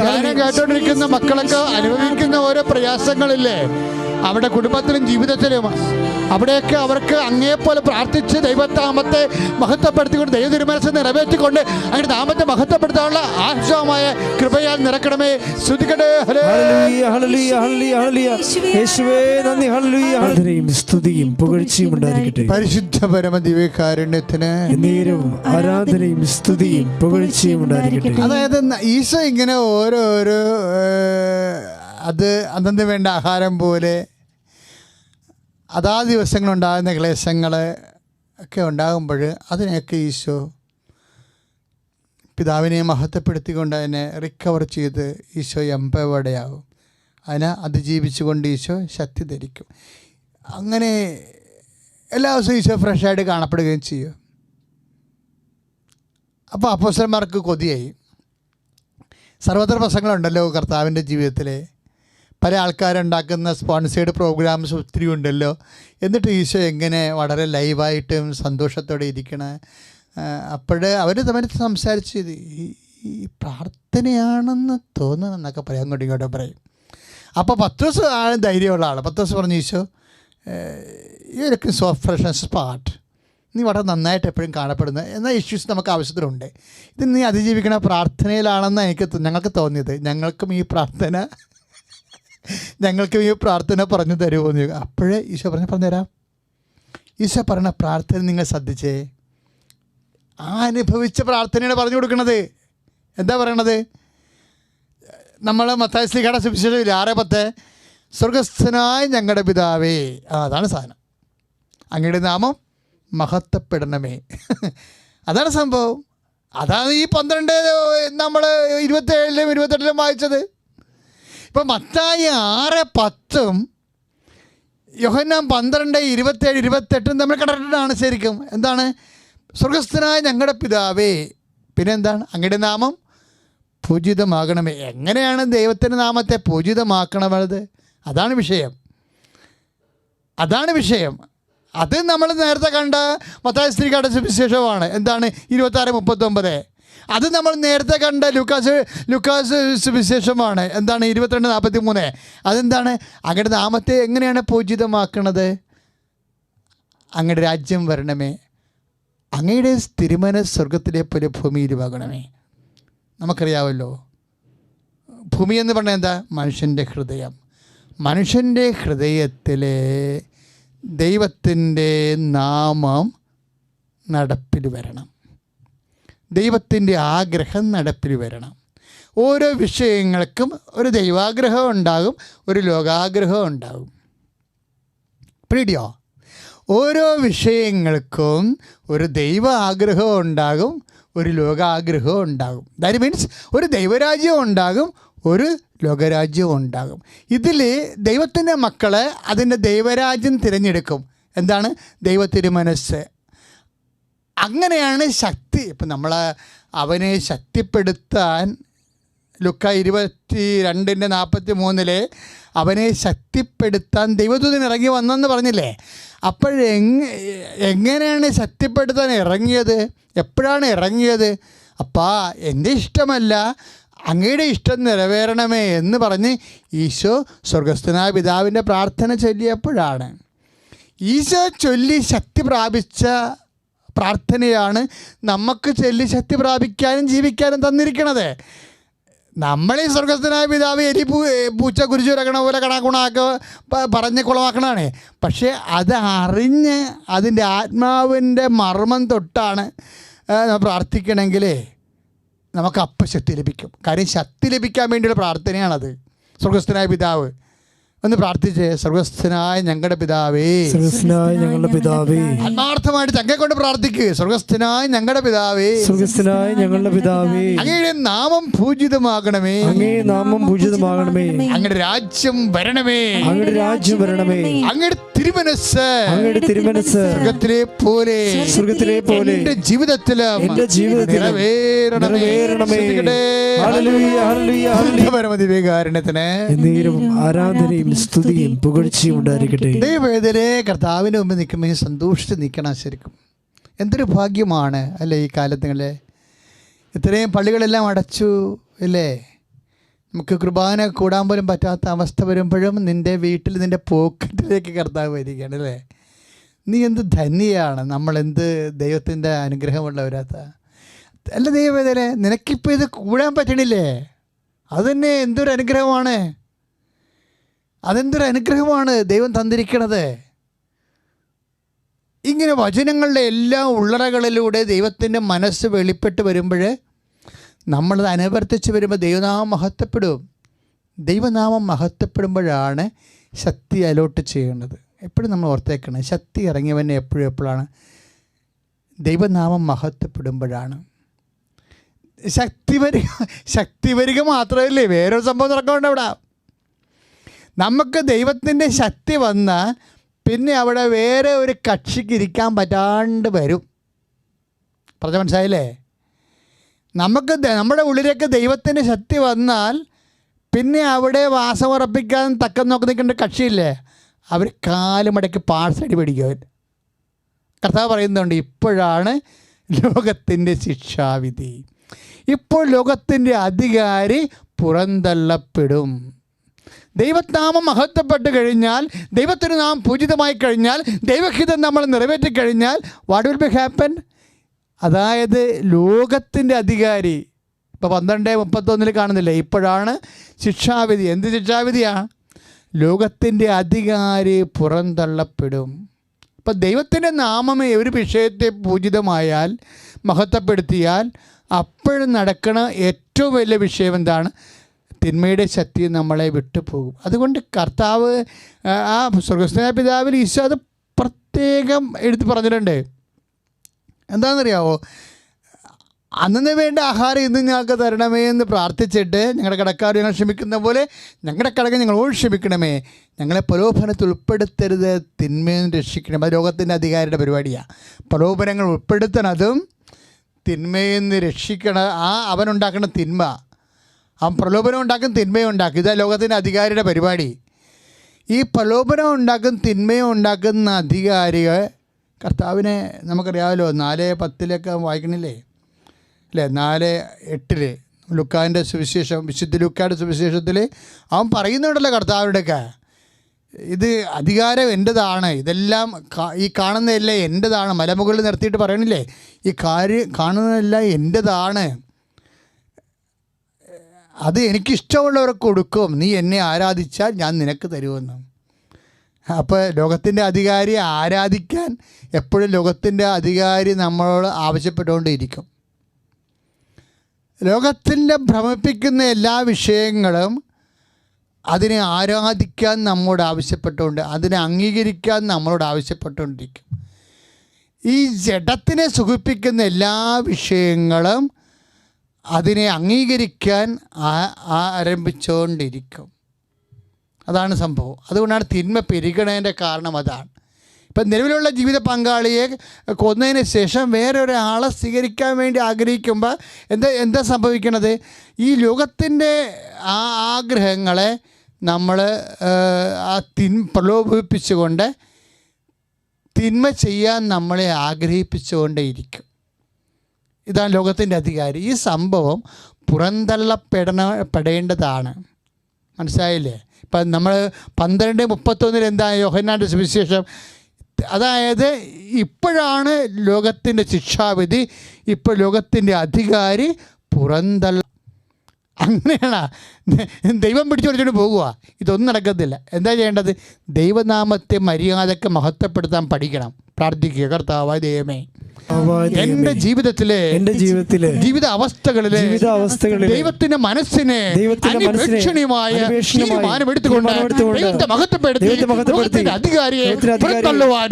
ഞാൻ കേട്ടോണ്ടിരിക്കുന്ന മക്കളൊക്കെ അനുഭവിക്കുന്ന ഓരോ പ്രയാസങ്ങളില്ലേ, അവരുടെ കുടുംബത്തിലും ജീവിതത്തിലും, അവിടെയൊക്കെ അവർക്ക് അങ്ങേപ്പോലെ പ്രാർത്ഥിച്ച് ദൈവനാമത്തെ മഹത്വപ്പെടുത്തിക്കൊണ്ട് ദൈവ തിരുമനസ്സ് നിറവേറ്റിക്കൊണ്ട് അങ്ങനെ നാമത്തെ മഹത്വപ്പെടുത്താനുള്ള ആശ്വാസമായ കൃപയാൽ നിറക്കണമേ. ശ്രദ്ധിക്കട്ടെ. Hallelujah, hallelujah, hallelujah, hallelujah. യേശുവേ നന്ദി. ഹല്ലേലൂയ. ആരാധനയും സ്തുതിയും പുകഴ്ചയും ഉണ്ടായിരിക്കട്ടെ. പരിശുദ്ധ പരമ ദിവ്യകാരുണ്യത്തിന് നേരവും ആരാധനയും സ്തുതിയും പുകഴ്ചയും ഉണ്ടായിരിക്കട്ടെ. അതായത് ഈശോ ഇങ്ങനെ ഓരോരോ അത് അന്നു വേണ്ട ആഹാരം പോലെ അതാ ദിവസങ്ങളുണ്ടാകുന്ന ക്ലേശങ്ങൾ ഒക്കെ ഉണ്ടാകുമ്പോൾ അതിനെയൊക്കെ ഈശോ പിതാവിനെ മഹത്വപ്പെടുത്തിക്കൊണ്ട് അതിനെ റിക്കവർ ചെയ്ത് ഈശോ എംപവേർഡാകും. അതിനെ അതിജീവിച്ചുകൊണ്ട് ഈശോ ശക്തി ധരിക്കും. അങ്ങനെ എല്ലാ ദിവസവും ഈശോ ഫ്രഷായിട്ട് കാണപ്പെടുകയും ചെയ്യും. അപ്പോൾ അപ്പോസ്തലന്മാർക്ക് കൊതിയായി. സർവത്ര പ്രസംഗങ്ങളുണ്ടല്ലോ കർത്താവിൻ്റെ ജീവിതത്തിൽ. പല ആൾക്കാരുണ്ടാക്കുന്ന സ്പോൺസേഡ് പ്രോഗ്രാംസ് ഒത്തിരി ഉണ്ടല്ലോ. എന്നിട്ട് ഈശോ എങ്ങനെ വളരെ ലൈവായിട്ടും സന്തോഷത്തോടെ ഇരിക്കണേ. അപ്പോൾ അവർ തമ്മിൽ സംസാരിച്ച് ഈ പ്രാർത്ഥനയാണെന്ന് തോന്നണമെന്നൊക്കെ പറയും, അങ്ങോട്ടും ഇങ്ങോട്ടും പറയും. അപ്പോൾ പത്രോസ് ആണ് ധൈര്യമുള്ള ആൾ. പത്രോസ് പറഞ്ഞു, ഈശോ ഇവരൊക്കെ സോ ഫ്രഷ് സ്പാട്ട്, നീ വളരെ നന്നായിട്ട് എപ്പോഴും കാണപ്പെടുന്ന എന്നാൽ ഇഷ്യൂസ് നമുക്ക് ആവശ്യത്തിലുണ്ട്. ഇത് നീ അതിജീവിക്കണ പ്രാർത്ഥനയിലാണെന്ന് ഞങ്ങൾക്ക് തോന്നിയത്. ഞങ്ങൾക്കും ഈ പ്രാർത്ഥന പറഞ്ഞു തരുമോ എന്ന് ചോദിക്കും. അപ്പോഴേ ഈശോ പറഞ്ഞുതരാം. ഈശോ പറഞ്ഞ പ്രാർത്ഥന നിങ്ങൾ ശ്രദ്ധിച്ചേ. ആ അനുഭവിച്ച പ്രാർത്ഥനയാണ് പറഞ്ഞു കൊടുക്കുന്നത്. എന്താ പറയണത്? നമ്മൾ മത്തായി ശ്ലീഹയുടെ സുവിശേഷം 6:10, സ്വർഗസ്ഥനായ ഞങ്ങളുടെ പിതാവേ, അതാണ് സാധനം, അങ്ങയുടെ നാമം മഹത്വപ്പെടണമേ. അതാണ് സംഭവം. അതാണ് ഈ 12 നമ്മൾ 27-ലും 28-ലും വായിച്ചത്. ഇപ്പം മത്തായി 6:10 യോഹന്നാൻ 12:27-28 നമ്മൾ കണ്ടിട്ടാണ് ശരിക്കും. എന്താണ്? സ്വർഗസ്ഥനായ ഞങ്ങളുടെ പിതാവേ, പിന്നെ എന്താണ്? അങ്ങയുടെ നാമം പൂജിതമാകണമേ. എങ്ങനെയാണ് ദൈവത്തിൻ്റെ നാമത്തെ പൂജിതമാക്കണത്? അതാണ് വിഷയം. അത് നമ്മൾ നേരത്തെ കണ്ട മത്തായി ശ്ലീഹയുടെ സുവിശേഷമാണ്. എന്താണ്? 26:39. അത് നമ്മൾ നേരത്തെ കണ്ട ലൂക്കാസ് സുവിശേഷമാണ്. എന്താണ്? 22:43. അതെന്താണ്? അങ്ങയുടെ നാമത്തെ എങ്ങനെയാണ് പൂജിതമാക്കണത്? അങ്ങയുടെ രാജ്യം വരണമേ, അങ്ങയുടെ തിരുമനസ്സ് സ്വർഗത്തിലെ പോലെ ഭൂമിയിലുമാകണമേ. നമുക്കറിയാമല്ലോ, ഭൂമി എന്ന് പറഞ്ഞാൽ എന്താ? മനുഷ്യൻ്റെ ഹൃദയം. മനുഷ്യൻ്റെ ഹൃദയത്തിലെ ദൈവത്തിൻ്റെ നാമം നടപ്പിൽ വരണം. ദൈവത്തിൻ്റെ ആഗ്രഹം നടപ്പിൽ വരണം. ഓരോ വിഷയങ്ങൾക്കും ഒരു ദൈവാഗ്രഹം ഉണ്ടാകും, ഒരു ലോകാഗ്രഹം ഉണ്ടാകും. പിടിയോ? ഓരോ വിഷയങ്ങൾക്കും ഒരു ദൈവ ആഗ്രഹം ഉണ്ടാകും, ഒരു ലോകാഗ്രഹം ഉണ്ടാകും. ദാറ്റ് മീൻസ് ഒരു ദൈവരാജ്യം ഉണ്ടാകും, ഒരു ലോകരാജ്യവും ഉണ്ടാകും. ഇതിൽ ദൈവത്തിൻ്റെ മക്കളെ അതിൻ്റെ ദൈവരാജ്യം തിരഞ്ഞെടുക്കും. എന്താണ്? ദൈവത്തിരുമനസ്സ്. അങ്ങനെയാണ് ശക്തി. ഇപ്പം നമ്മൾ അവനെ ശക്തിപ്പെടുത്താൻ ലുക്ക 22:43 അവനെ ശക്തിപ്പെടുത്താൻ ദൈവദൂതൻ ഇറങ്ങി വന്നെന്ന് പറഞ്ഞില്ലേ? എങ്ങനെയാണ് ശക്തിപ്പെടുത്താൻ ഇറങ്ങിയത്? എപ്പോഴാണ് ഇറങ്ങിയത്? അപ്പാ, എൻ്റെ ഇഷ്ടമല്ല, അങ്ങയുടെ ഇഷ്ടം നിറവേറണമേ എന്ന് പറഞ്ഞ് ഈശോ സ്വർഗസ്ഥനായ പിതാവിൻ്റെ പ്രാർത്ഥന ചൊല്ലിയപ്പോഴാണ്. ഈശോ ചൊല്ലി ശക്തി പ്രാപിച്ച പ്രാർത്ഥനയാണ് നമുക്ക് ചൊല്ലി ശക്തി പ്രാപിക്കാനും ജീവിക്കാനും തന്നിരിക്കണത്. നമ്മളീ സ്വർഗസ്ഥനായ പിതാവ് പൂച്ച കുരിച്ചു വരക്കണ പോലെ കണാക്കുണാക്കെ പറഞ്ഞ് കുളമാക്കണതാണ്. പക്ഷേ അത് അറിഞ്ഞ് അതിൻ്റെ ആത്മാവിൻ്റെ മർമ്മം തൊട്ടാണ് പ്രാർത്ഥിക്കണമെങ്കിൽ നമുക്ക് അപ്പം ശക്തി ലഭിക്കും. കാര്യം ശക്തി ലഭിക്കാൻ വേണ്ടിയുള്ള പ്രാർത്ഥനയാണത്. സ്വർഗസ്ഥനായ പിതാവ് ഒന്ന് പ്രാർത്ഥിച്ചേ. സ്വർഗസ്ഥനായ ഞങ്ങളുടെ പിതാവേ, സ്വർഗസ്ഥനായ ഞങ്ങളുടെ പിതാവേ. ആത്മാർത്ഥമായിട്ട് ചങ്കെ കൊണ്ട് പ്രാർത്ഥിക്കുക. സ്വർഗസ്ഥനായ ഞങ്ങളുടെ പിതാവേ, സ്വർഗസ്ഥനായ ഞങ്ങളുടെ പിതാവേ, അങ്ങയുടെ നാമം പൂജിതമാകണമേ, അങ്ങേ നാമം പൂജിതമാകണമേ, അങ്ങയുടെ രാജ്യം വരണമേ, അങ്ങയുടെ രാജ്യം വരണമേ, അങ്ങയുടെ തിരുമനസ് സ്വർഗത്തിലെ പോലെ എന്റെ ജീവിതത്തിലും നിറവേറണമേ. ആരാധനയും സ്തുതിയും പുകഴ്ചയും ഉണ്ടായിരിക്കട്ടെ. ദൈവവേദനയെ കർത്താവിന് മുമ്പ് നിൽക്കുമ്പോൾ സന്തോഷിച്ച് നിൽക്കണം. ശരിക്കും എന്തൊരു ഭാഗ്യമാണ് അല്ലേ ഈ കാലത്തുകളെ. ഇത്രയും പള്ളികളെല്ലാം അടച്ചു അല്ലേ. നമുക്ക് കുർബാന കൂടാൻ പോലും പറ്റാത്ത അവസ്ഥ വരുമ്പോഴും നിൻ്റെ വീട്ടിൽ നിൻ്റെ പോക്കറ്റിലേക്ക് കർത്താവ് വരികയാണ് അല്ലേ. നീ എന്ത് ധന്യയാണ്. നമ്മളെന്ത് ദൈവത്തിൻ്റെ അനുഗ്രഹമുള്ളവരാത്ത അല്ല. ദൈവവേദന നിനക്കിപ്പോൾ ഇത് കൂടാൻ പറ്റണില്ലേ? അതുതന്നെ എന്തൊരു അനുഗ്രഹമാണ്. അതെന്തൊരു അനുഗ്രഹമാണ് ദൈവം തന്നിരിക്കണത്. ഇങ്ങനെ വചനങ്ങളുടെ എല്ലാ ഉള്ളറകളിലൂടെ ദൈവത്തിൻ്റെ മനസ്സ് വെളിപ്പെട്ട് വരുമ്പോൾ നമ്മളത് അനുവർത്തിച്ച് വരുമ്പോൾ ദൈവനാമം മഹത്വപ്പെടും. ദൈവനാമം മഹത്വപ്പെടുമ്പോഴാണ് ശക്തി അലോട്ട് ചെയ്യേണ്ടത്. എപ്പോഴും നമ്മൾ ഓർത്തേക്കണം, ശക്തി ഇറങ്ങിയവനെ എപ്പോഴാണ് ദൈവനാമം മഹത്വപ്പെടുമ്പോഴാണ്. ശക്തി വരിക മാത്രമല്ലേ, വേറൊരു സംഭവം നടക്കുന്നുണ്ട് അവിടെ. നമുക്ക് ദൈവത്തിൻ്റെ ശക്തി വന്നാൽ പിന്നെ അവിടെ വേറെ ഒരു കക്ഷിക്ക് ഇരിക്കാൻ പറ്റാണ്ട് വരും. പറഞ്ഞ മനസ്സിലായില്ലേ? നമുക്ക് നമ്മുടെ ഉള്ളിലേക്ക് ദൈവത്തിൻ്റെ ശക്തി വന്നാൽ പിന്നെ അവിടെ വാസമുറപ്പിക്കാൻ തക്കം നോക്കി നിൽക്കേണ്ട കക്ഷിയില്ലേ, അവർ കാലുമടക്കി പാഴ്സടി പിടിക്കും. കർത്താവ് പറയുന്നുണ്ട്, ഇപ്പോഴാണ് ലോകത്തിൻ്റെ ശിക്ഷാവിധി. ഇപ്പോൾ ലോകത്തിൻ്റെ അധികാരി പുറന്തള്ളപ്പെടും. ദൈവനാമം മഹത്വപ്പെട്ട് കഴിഞ്ഞാൽ, ദൈവത്തിന് നാം പൂജിതമായി കഴിഞ്ഞാൽ, ദൈവഹിതം നമ്മൾ നിറവേറ്റിക്കഴിഞ്ഞാൽ വാട്ട് വിൽ ബി ഹാപ്പൻ? അതായത് ലോകത്തിൻ്റെ അധികാരി ഇപ്പോൾ 12:31 കാണുന്നില്ലേ, ഇപ്പോഴാണ് ശിക്ഷാവിധി. എന്ത് ശിക്ഷാവിധിയാണ്? ലോകത്തിൻ്റെ അധികാരി പുറന്തള്ളപ്പെടും. ഇപ്പം ദൈവത്തിൻ്റെ നാമം ഒരു വിഷയത്തെ പൂജിതമായാൽ, മഹത്വപ്പെടുത്തിയാൽ, അപ്പോഴും നടക്കണ ഏറ്റവും വലിയ വിഷയം എന്താണ്? തിന്മയുടെ ശക്തി നമ്മളെ വിട്ടുപോകും. അതുകൊണ്ട് കർത്താവ് ആ സ്വർഗസ്ഥനായ പിതാവിൽ ഈശോ അത് പ്രത്യേകം എടുത്ത് പറഞ്ഞിട്ടുണ്ട്. എന്താണെന്നറിയാമോ? അന്നു വേണ്ട ആഹാരം ഇന്ന് ഞങ്ങൾക്ക് തരണമേ എന്ന് പ്രാർത്ഥിച്ചിട്ട്, ഞങ്ങളുടെ കടക്കാർ ഞങ്ങൾ ക്ഷമിക്കുന്ന പോലെ ഞങ്ങളുടെ കടകൾ ഞങ്ങളോട് ക്ഷമിക്കണമേ, ഞങ്ങളെ പ്രലോഭനത്തിൽ ഉൾപ്പെടുത്തരുത്, തിന്മയിൽ നിന്ന് രക്ഷിക്കണം. അത് ലോകത്തിൻ്റെ അധികാരിയുടെ പരിപാടിയാണ്. പ്രലോഭനങ്ങൾ ഉൾപ്പെടുത്തണതും തിന്മയിൽ നിന്ന് രക്ഷിക്കണം. അവനുണ്ടാക്കുന്ന തിന്മ, അവൻ പ്രലോഭനം ഉണ്ടാക്കും, തിന്മയും ഉണ്ടാക്കും. ഇതാ ലോകത്തിൻ്റെ അധികാരിയുടെ പരിപാടി. ഈ പ്രലോഭനം ഉണ്ടാക്കും, തിന്മയും ഉണ്ടാക്കുന്ന അധികാരികൾ കർത്താവിനെ നമുക്കറിയാമല്ലോ. 4:10 വായിക്കണില്ലേ അല്ലേ? 4:8 ലുക്കാൻ്റെ സുവിശേഷം, വിശുദ്ധ ലുക്കായുടെ സുവിശേഷത്തിൽ അവൻ പറയുന്നുണ്ടല്ലോ കർത്താവിൻ്റെയൊക്കെ, ഇത് അധികാരം എൻ്റെതാണ്, ഇതെല്ലാം ഈ കാണുന്നതെല്ലാം എൻ്റെതാണ്. മലമുകളിൽ നിർത്തിയിട്ട് പറയണില്ലേ, ഈ കാണുന്നതെല്ലാം എൻ്റെതാണ്, അത് എനിക്കിഷ്ടമുള്ളവർക്ക് കൊടുക്കും, നീ എന്നെ ആരാധിച്ചാൽ ഞാൻ നിനക്ക് തരുമെന്ന്. അപ്പോൾ ലോകത്തിൻ്റെ അധികാരി ആരാധിക്കാൻ എപ്പോഴും ലോകത്തിൻ്റെ അധികാരി നമ്മളോട് ആവശ്യപ്പെട്ടുകൊണ്ടിരിക്കും. ലോകത്തിൻ്റെ ഭ്രമിപ്പിക്കുന്ന എല്ലാ വിഷയങ്ങളും അതിനെ ആരാധിക്കാൻ നമ്മോട് ആവശ്യപ്പെട്ടുകൊണ്ട്, അതിനെ അംഗീകരിക്കാൻ നമ്മളോട് ആവശ്യപ്പെട്ടുകൊണ്ടിരിക്കും. ഈ ജഡത്തിനെ സുഖിപ്പിക്കുന്ന എല്ലാ വിഷയങ്ങളും അതിനെ അംഗീകരിക്കാൻ ആരംഭിച്ചുകൊണ്ടിരിക്കും. അതാണ് സംഭവം. അതുകൊണ്ടാണ് തിന്മ പെരുകണതിൻ്റെ കാരണം അതാണ്. ഇപ്പം നിലവിലുള്ള ജീവിത പങ്കാളിയെ കൊന്നതിന് ശേഷം വേറെ ഒരാളെ സ്വീകരിക്കാൻ വേണ്ടി ആഗ്രഹിക്കുമ്പോൾ എന്താ സംഭവിക്കണത്? ഈ ലോകത്തിൻ്റെ ആ ആഗ്രഹങ്ങളെ നമ്മൾ പ്രലോഭിപ്പിച്ചുകൊണ്ട് തിന്മ ചെയ്യാൻ നമ്മളെ ആഗ്രഹിപ്പിച്ചുകൊണ്ടേയിരിക്കും. ഇതാണ് ലോകത്തിൻ്റെ അധികാരി. ഈ സംഭവം പുറന്തള്ളപ്പെടേണ്ടതാണ്. മനസ്സിലായില്ലേ? ഇപ്പം നമ്മൾ 12:31 എന്താ യോഹന്നാൻ്റെ സുവിശേഷം? അതായത് ഇപ്പോഴാണ് ലോകത്തിൻ്റെ ശിക്ഷാവിധി, ഇപ്പോൾ ലോകത്തിൻ്റെ അധികാരി പുറന്തള്ള. അങ്ങനെയാണ് ദൈവം പിടിച്ചു കൊടുത്തിട്ട് പോകുക. ഇതൊന്നും നടക്കത്തില്ല. എന്താ ചെയ്യേണ്ടത്? ദൈവനാമത്തെ മര്യാദയ്ക്ക് മഹത്വപ്പെടുത്താൻ പഠിക്കണം. പ്രാർത്ഥിക്കുക, കർത്താവായ ദൈവമേ എന്റെ ജീവിതത്തിലെ ജീവിത അവസ്ഥകളിലെ ദൈവത്തിന്റെ മനസ്സിനെ അന്വേഷണീയമായ തീരുമാനമെടുത്തുകൊണ്ട് ദൈവത്തെ മഹത്വപ്പെടുത്തി ലോകത്തിന്റെ അധികാരിയെ പുറന്തള്ളുവാൻ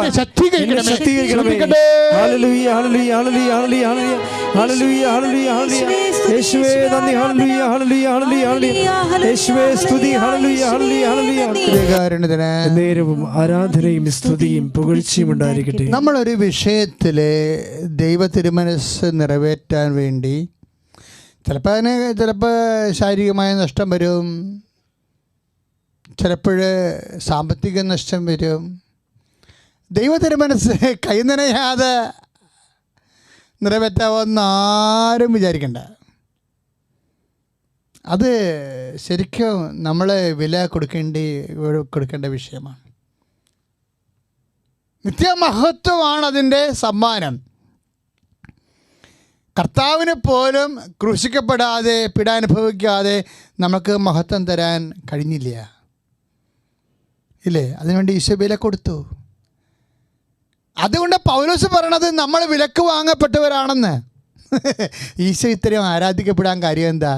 എന്നെ ശക്തീകരിക്കണമേ. Hallelujah hallelujah hallelujah hallelujah hallelujah hallelujah hallelujah യേശുവേ നന്ദി. ഹല്ലേലൂയ ഹല്ലേലൂയ ഹല്ലേലൂയ ഹല്ലേലൂയ യേശുവേ സ്തുതി. ഹല്ലേലൂയ ഹല്ലേലൂയ ഹല്ലേലൂയ നേരവും ആരാധനയും സ്തുതിയും പുകഴ്ചയും ഉണ്ടായിരിക്കട്ടെ. നമ്മളൊരു വിഷയത്തിലെ ദൈവ തിരുമനസ് നിറവേറ്റാൻ വേണ്ടി ചിലപ്പോൾ ശാരീരികമായ നഷ്ടം വരും, ചിലപ്പോൾ സാമ്പത്തിക നഷ്ടം വരും. ദൈവ തിരുമനസ് കൈനനയാതെ നിറവേറ്റാമെന്ന് ആരും വിചാരിക്കണ്ട. അത് ശരിക്കും നമ്മൾ വില കൊടുക്കേണ്ട വിഷയമാണ്. നിത്യമഹത്വമാണ് അതിൻ്റെ സമ്മാനം. കർത്താവിന് പോലും ക്രൂശിക്കപ്പെടാതെ പീഡാനുഭവിക്കാതെ നമുക്ക് മഹത്വം തരാൻ കഴിഞ്ഞില്ല, ഇല്ലേ? അതിനുവേണ്ടി ഈശോ വില കൊടുത്തു. അതുകൊണ്ട് പൗലോസ് പറയണത് നമ്മൾ വിലക്ക് വാങ്ങപ്പെട്ടവരാണെന്ന്. ഈശോ ഇത്രയും ആരാധിക്കപ്പെടാൻ കാര്യം എന്താ?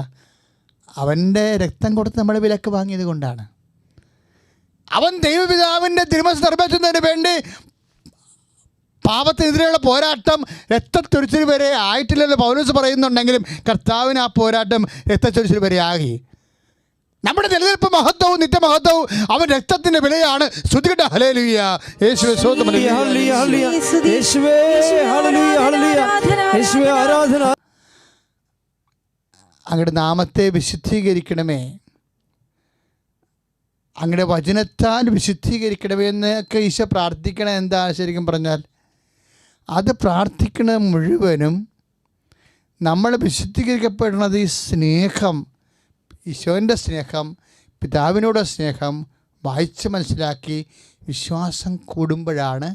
അവൻ്റെ രക്തം കൊടുത്ത് നമ്മൾ വിലക്ക് വാങ്ങിയത് കൊണ്ടാണ്. അവൻ ദൈവപിതാവിൻ്റെ തിരുമനസ്സ് നിറവേറ്റുന്നതിന് വേണ്ടി പാപത്തിനെതിരെയുള്ള പോരാട്ടം രക്തച്ചൊരിച്ചിൽ വരെ ആയിട്ടില്ലെന്ന് പൗലോസ് പറയുന്നുണ്ടെങ്കിലും കർത്താവിന് ആ പോരാട്ടം രക്തച്ചൊരിച്ചിൽ വരെ ആകി. നമ്മുടെ നിലനിൽപ്പ് മഹത്വവും നിത്യമഹത്വവും അവൻ രക്തത്തിന്റെ വിലയാണ്. സ്തുതിക്കട്ടെ. ഹല്ലേലൂയ. യേശുവേ സ്തോത്രം. യേശുവേ ഹല്ലേലൂയ ഹല്ലേലൂയ യേശുവേ ആരാധന. അങ്ങയുടെ നാമത്തെ വിശുദ്ധീകരിക്കണമേ, അങ്ങയുടെ വചനത്താൽ വിശുദ്ധീകരിക്കണമേ എന്നൊക്കെ ഈശോ പ്രാർത്ഥിക്കണം. എന്താ ശരിക്കും പറഞ്ഞാൽ അത് പ്രാർത്ഥിക്കണ മുഴുവനും നമ്മൾ വിശുദ്ധീകരിക്കപ്പെടുന്നത് ഈ സ്നേഹം, ഈശോൻ്റെ സ്നേഹം, പിതാവിനോടുള്ള സ്നേഹം വായിച്ച് മനസ്സിലാക്കി വിശ്വാസം കൂടുമ്പോഴാണ്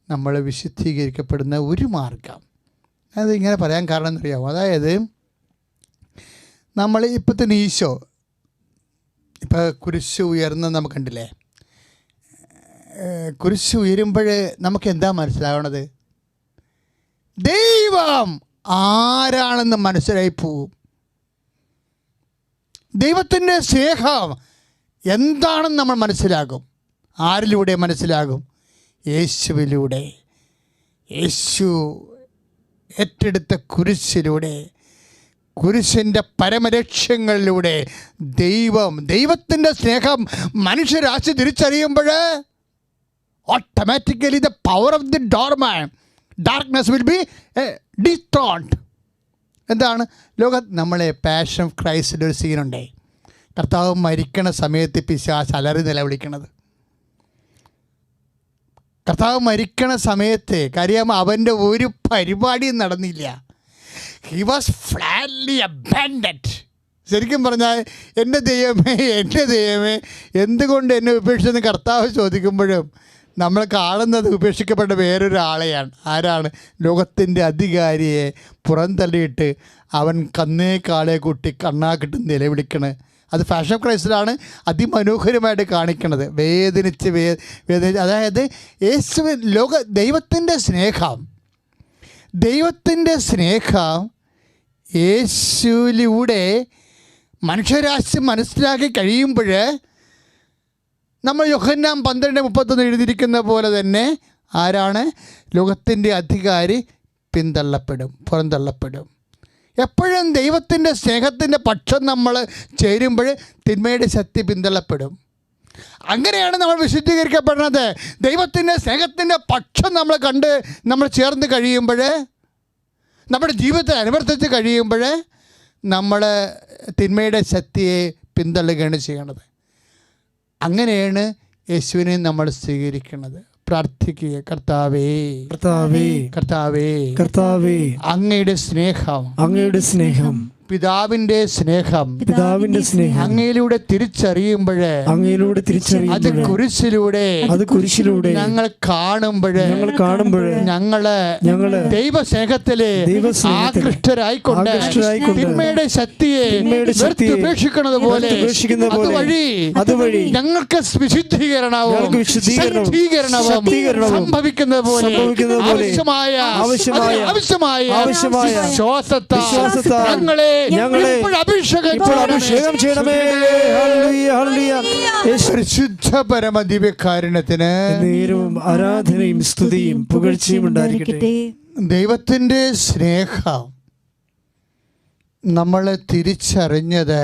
നമ്മൾ വിശുദ്ധീകരിക്കപ്പെടുന്ന ഒരു മാർഗം. അത് ഇങ്ങനെ പറയാൻ കാരണം എന്നറിയാമോ? അതായത് നമ്മൾ ഇപ്പം തന്നെ ഈശോ ഇപ്പോൾ കുരിശ് ഉയർന്ന് നമുക്ക് കണ്ടില്ലേ? കുരിശ് ഉയരുമ്പോൾ നമുക്ക് എന്താ മനസ്സിലാവണത്? ദൈവം ആരാണെന്ന് മനസ്സിലായി പോവും. ദൈവത്തിൻ്റെ സ്നേഹം എന്താണെന്ന് നമ്മൾ മനസ്സിലാകും. ആരിലൂടെ മനസ്സിലാകും? യേശുവിലൂടെ. യേശു ഏറ്റെടുത്ത കുരിശിലൂടെ, കുരിശിൻ്റെ പരമലക്ഷ്യങ്ങളിലൂടെ ദൈവത്തിൻ്റെ സ്നേഹം മനുഷ്യരാശി തിരിച്ചറിയുമ്പോൾ automatically the power of the darkness will be destroyed. എന്താണ് നമ്മളെ പാഷൻ ഓഫ് ക്രൈസ്റ്റിൻ്റെ ഒരു സീനുണ്ടേ. കർത്താവ് മരിക്കണ സമയത്ത് പിശാച് അലറി നിലവിളിക്കണത്. കർത്താവ് മരിക്കണ സമയത്ത് കാര്യം അവൻ്റെ ഒരു പരിപാടിയും നടന്നില്ല. He was flatly abandoned. ശരിക്കും പറഞ്ഞാൽ എൻ്റെ ദൈവമേ എന്തുകൊണ്ട് എന്നെ ഉപേക്ഷിച്ചെന്ന് കർത്താവ് ചോദിക്കുമ്പോഴും നമ്മൾ കാണുന്നത് ഉപേക്ഷിക്കപ്പെട്ട വേറൊരാളെയാണ്. ആരാണ്? ലോകത്തിൻ്റെ അധികാരിയെ പുറന്തള്ളിയിട്ട് അവൻ കന്നേക്കാളെ കൂട്ടി കണ്ണാക്കിട്ട് നിലവിളിക്കണത്. അത് ഫാഷൻ ഓഫ് ക്രൈസ്റ്റിലാണ് അതിമനോഹരമായിട്ട് കാണിക്കണത്. വേദനിച്ച് അതായത് ദൈവത്തിൻ്റെ സ്നേഹം യേശുവിലൂടെ മനുഷ്യരാശി മനസ്സിലാക്കി കഴിയുമ്പോൾ നമ്മൾ യോഹന്നാൻ 12:31 എഴുതിയിരിക്കുന്ന പോലെ തന്നെ ആരാണ്? ലോകത്തിൻ്റെ അധികാരി പുറന്തള്ളപ്പെടും. എപ്പോഴും ദൈവത്തിൻ്റെ സ്നേഹത്തിൻ്റെ പക്ഷം നമ്മൾ ചേരുമ്പോൾ തിന്മയുടെ ശക്തി പിന്തള്ളപ്പെടും. അങ്ങനെയാണ് നമ്മൾ വിശുദ്ധീകരിക്കപ്പെടുന്നത്. ദൈവത്തിൻ്റെ സ്നേഹത്തിൻ്റെ പക്ഷം നമ്മൾ ചേർന്ന് കഴിയുമ്പോൾ, നമ്മുടെ ജീവിതത്തെ അനുവർത്തിച്ച് കഴിയുമ്പോൾ നമ്മൾ തിന്മയുടെ ശക്തിയെ പിന്തള്ളുകയാണ് ചെയ്യണത്. അങ്ങനെയാണ് യേശുവിനെ നമ്മൾ സ്വീകരിക്കുന്നത്. പ്രാർത്ഥിക്കുക. കർത്താവേ അങ്ങയുടെ സ്നേഹം പിതാവിന്റെ സ്നേഹം അങ്ങയിലൂടെ തിരിച്ചറിയുമ്പോഴേ അത് കുരിശിലൂടെ ഞങ്ങൾ കാണുമ്പോഴേ ഞങ്ങള് ദൈവസ്നേഹത്തില് ആകൃഷ്ടരായിക്കൊണ്ട് തിന്മയുടെ ശക്തിയെ ഉപേക്ഷിക്കുന്നത് പോലെ അതുവഴി ഞങ്ങൾക്ക് വിശുദ്ധീകരണവും സംഭവിക്കുന്നത് പോലെ ആവശ്യമായ ഞങ്ങളെ അഭിഷേകം ചെയ്യണമേ. പരിശുദ്ധ പരമദിവ്യകാരുണ്യത്തിന് ആരാധനയും സ്തുതിയും പുകഴ്ചയും ഉണ്ടായിരിക്കട്ടെ. ദൈവത്തിൻ്റെ സ്നേഹം നമ്മളെ തിരിച്ചറിഞ്ഞത്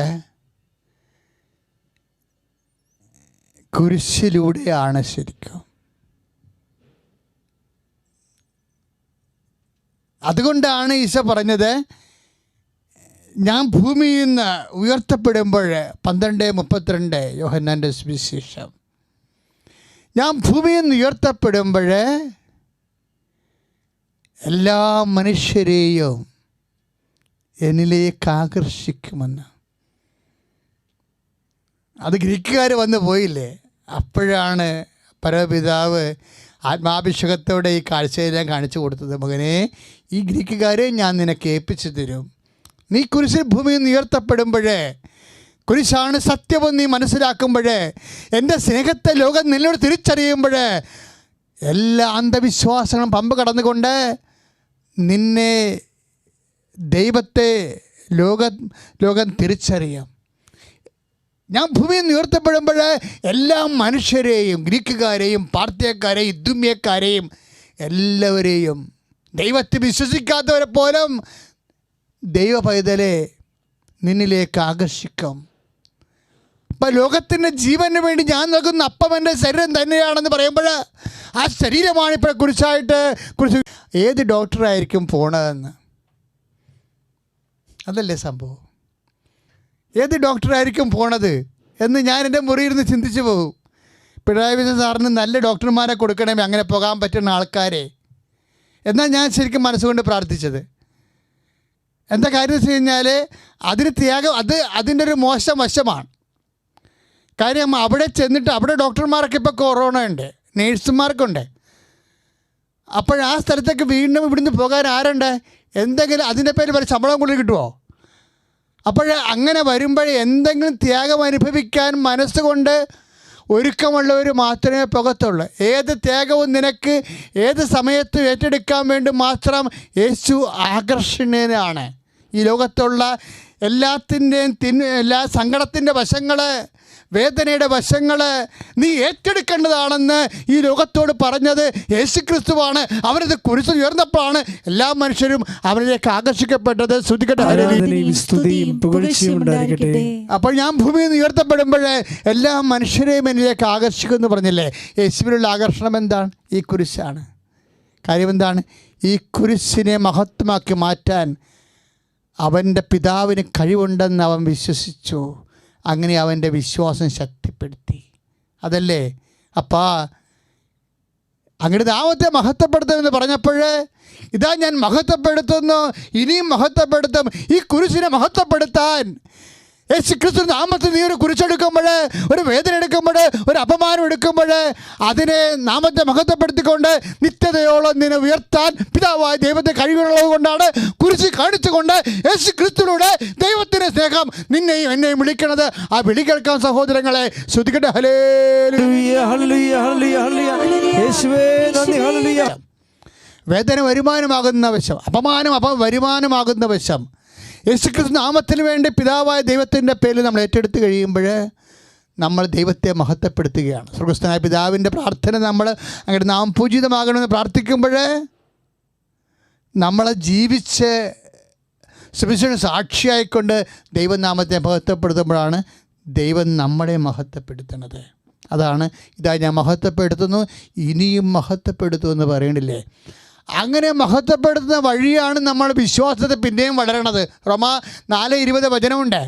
കുരിശിലൂടെയാണ്. ശരിക്കും അതുകൊണ്ടാണ് ഈശോ പറഞ്ഞത്, ഞാൻ ഭൂമിയിൽ നിന്ന് ഉയർത്തപ്പെടുമ്പോൾ 12:32 യോഹന്നാൻ്റെ സുവിശേഷം, ഞാൻ ഭൂമിയിൽ നിന്ന് ഉയർത്തപ്പെടുമ്പോൾ എല്ലാ മനുഷ്യരെയും എന്നിലേക്ക് ആകർഷിക്കുമെന്ന്. അത് ഗ്രീക്കുകാർ വന്നു പോയില്ലേ, അപ്പോഴാണ് പരമപിതാവ് ആത്മാഭിഷേകത്തോടെ ഈ കാഴ്ചയെല്ലാം കാണിച്ചു കൊടുത്തത്. മകനെ, ഈ ഗ്രീക്കുകാരെ ഞാൻ നിനക്ക് ഏൽപ്പിച്ചു തരും. നീ കുരിശിൽ ഭൂമിയിൽ നിന്ന് ഉയർത്തപ്പെടുമ്പോഴേ, കുരിശാണ് സത്യമെന്ന് നീ മനസ്സിലാക്കുമ്പോഴേ, എൻ്റെ സ്നേഹത്തെ ലോകം നിന്നോട് തിരിച്ചറിയുമ്പോഴേ, എല്ലാ അന്ധവിശ്വാസങ്ങളും പമ്പ് കടന്നുകൊണ്ട് നിന്നെ ദൈവത്തെ ലോകം തിരിച്ചറിയാം. ഞാൻ ഭൂമിയിൽ നിന്ന് ഉയർത്തപ്പെടുമ്പോൾ എല്ലാ മനുഷ്യരെയും, ഗ്രീക്കുകാരെയും പാർത്യക്കാരെയും ഇദുമ്യക്കാരെയും എല്ലാവരെയും, ദൈവത്തെ വിശ്വസിക്കാത്തവരെ പോലും ദൈവ പൈതലെ നിന്നിലേക്ക് ആകർഷിക്കും. അപ്പം ലോകത്തിൻ്റെ ജീവന് വേണ്ടി ഞാൻ നൽകുന്ന അപ്പം എൻ്റെ ശരീരം തന്നെയാണെന്ന് പറയുമ്പോൾ ആ ശരീരമാണ് ഇപ്പോൾ കുറിച്ച് ഏത് ഡോക്ടറായിരിക്കും പോണതെന്ന്. അതല്ലേ സംഭവം? ഏത് ഡോക്ടറായിരിക്കും പോണത് എന്ന് ഞാൻ എൻ്റെ മുറിയിരുന്ന് ചിന്തിച്ചു പോകും. പിണറായി വിജയൻ സാറിന് നല്ല ഡോക്ടർമാരെ കൊടുക്കണമേ, അങ്ങനെ പോകാൻ പറ്റുന്ന ആൾക്കാരെ. എന്നാൽ ഞാൻ ശരിക്കും മനസ്സുകൊണ്ട് പ്രാർത്ഥിച്ചത് എന്താ കാര്യം വെച്ച് കഴിഞ്ഞാൽ, അതിന് ത്യാഗം അതിൻ്റെ ഒരു മോശം വശമാണ്. കാര്യം അവിടെ ചെന്നിട്ട് അവിടെ ഡോക്ടർമാരൊക്കെ ഇപ്പോൾ കൊറോണ ഉണ്ട്, നേഴ്സുമാർക്കുണ്ട്. ആ സ്ഥലത്തേക്ക് വീണ്ടും ഇവിടുന്ന് പോകാൻ ആരുണ്ട്? എന്തെങ്കിലും അതിൻ്റെ പേര് വരെ ശമ്പളം കൂടുതൽ കിട്ടുമോ? അങ്ങനെ വരുമ്പോൾ എന്തെങ്കിലും ത്യാഗം അനുഭവിക്കാൻ മനസ്സുകൊണ്ട് ഒരുക്കമുള്ളവർ മാത്രമേ പോകത്തുള്ളൂ. ഏത് ത്യാഗവും നിനക്ക് ഏത് സമയത്തും ഏറ്റെടുക്കാൻ വേണ്ടി മാത്രം യേശു ആകർഷണീയനാണ്. ഈ ലോകത്തുള്ള എല്ലാത്തിൻ്റെയും എല്ലാ സങ്കടത്തിൻ്റെ വശങ്ങൾ, വേദനയുടെ വശങ്ങൾ നീ ഏറ്റെടുക്കേണ്ടതാണെന്ന് ഈ ലോകത്തോട് പറഞ്ഞത് യേശുക്രിസ്തുവാണ്. അവരത് കുരിശിൽ ഉയർന്നപ്പോഴാണ് എല്ലാ മനുഷ്യരും അവരിലേക്ക് ആകർഷിക്കപ്പെട്ടത്. അപ്പോൾ ഞാൻ ഭൂമിയിൽ നിന്ന് ഉയർത്തപ്പെടുമ്പോൾ എല്ലാ മനുഷ്യരെയും എന്നിലേക്ക് ആകർഷിക്കുമെന്ന് പറഞ്ഞില്ലേ? യേശുവിനുള്ള ആകർഷണം എന്താണ്? ഈ കുരിശാണ്. കാര്യം എന്താണ്? ഈ കുരിശിനെ മഹത്വമാക്കി മാറ്റാൻ അവൻ്റെ പിതാവിന് കഴിവുണ്ടെന്ന് അവൻ വിശ്വസിച്ചു. അങ്ങനെ അവൻ്റെ വിശ്വാസം ശക്തിപ്പെടുത്തി. അതല്ലേ അങ്ങയുടെ നാമത്തെ മഹത്വപ്പെടുത്തുമെന്ന് പറഞ്ഞപ്പോൾ, ഇതാ ഞാൻ മഹത്വപ്പെടുത്തുന്നു, ഇനിയും മഹത്വപ്പെടുത്തും. ഈ കുരിശിനെ മഹത്വപ്പെടുത്താൻ യേശുക്രിസ്തു നാമത്തിൽ നീ ഒരു കുരിശെടുക്കുമ്പോൾ, ഒരു വേദന എടുക്കുമ്പോൾ, ഒരു അപമാനം എടുക്കുമ്പോൾ അതിനെ നാമത്തെ മഹത്വപ്പെടുത്തിക്കൊണ്ട് നിത്യതയോളം നിന്നെ ഉയർത്താൻ പിതാവായ ദൈവത്തെ കഴിവുള്ളത് കൊണ്ടാണ് കുരിശ് കാണിച്ചുകൊണ്ട് യേശുക്രിസ്തുവിലൂടെ ദൈവത്തിൻ്റെ സ്നേഹം നിന്നെയും എന്നെയും വിളിക്കണത്. ആ വിളി കേൾക്കാൻ സഹോദരങ്ങളെ ശ്രദ്ധിക്കട്ടെ. വേദന വരുമാനമാകുന്ന വശം, അപമാനം വരുമാനമാകുന്ന വശം യേശുക്രിസ്തു നാമത്തിന് വേണ്ടി പിതാവായ ദൈവത്തിൻ്റെ പേരിൽ നമ്മൾ ഏറ്റെടുത്ത് കഴിയുമ്പോൾ നമ്മൾ ദൈവത്തെ മഹത്വപ്പെടുത്തുകയാണ്. സ്വർഗ്ഗസ്ഥനായ പിതാവിൻ്റെ പ്രാർത്ഥന നമ്മൾ അങ്ങയുടെ നാമം പൂജിതമാകണമെന്ന് പ്രാർത്ഥിക്കുമ്പോൾ നമ്മളെ ജീവിച്ച് സുവിശേഷ സാക്ഷിയായിക്കൊണ്ട് ദൈവനാമത്തെ മഹത്വപ്പെടുത്തുമ്പോഴാണ് ദൈവം നമ്മളെ മഹത്വപ്പെടുത്തുന്നത്. അതാണ് ഇതാ ഞാൻ മഹത്വപ്പെടുത്തുന്നു, ഇനിയും മഹത്വപ്പെടുത്തുമെന്ന് പറയണില്ലേ? അങ്ങനെ മഹത്വപ്പെടുത്തുന്ന വഴിയാണ് നമ്മൾ വിശ്വാസത്തെ പിന്നെയും വളരണത്. റോമാ 4:20 വചനമുണ്ട്,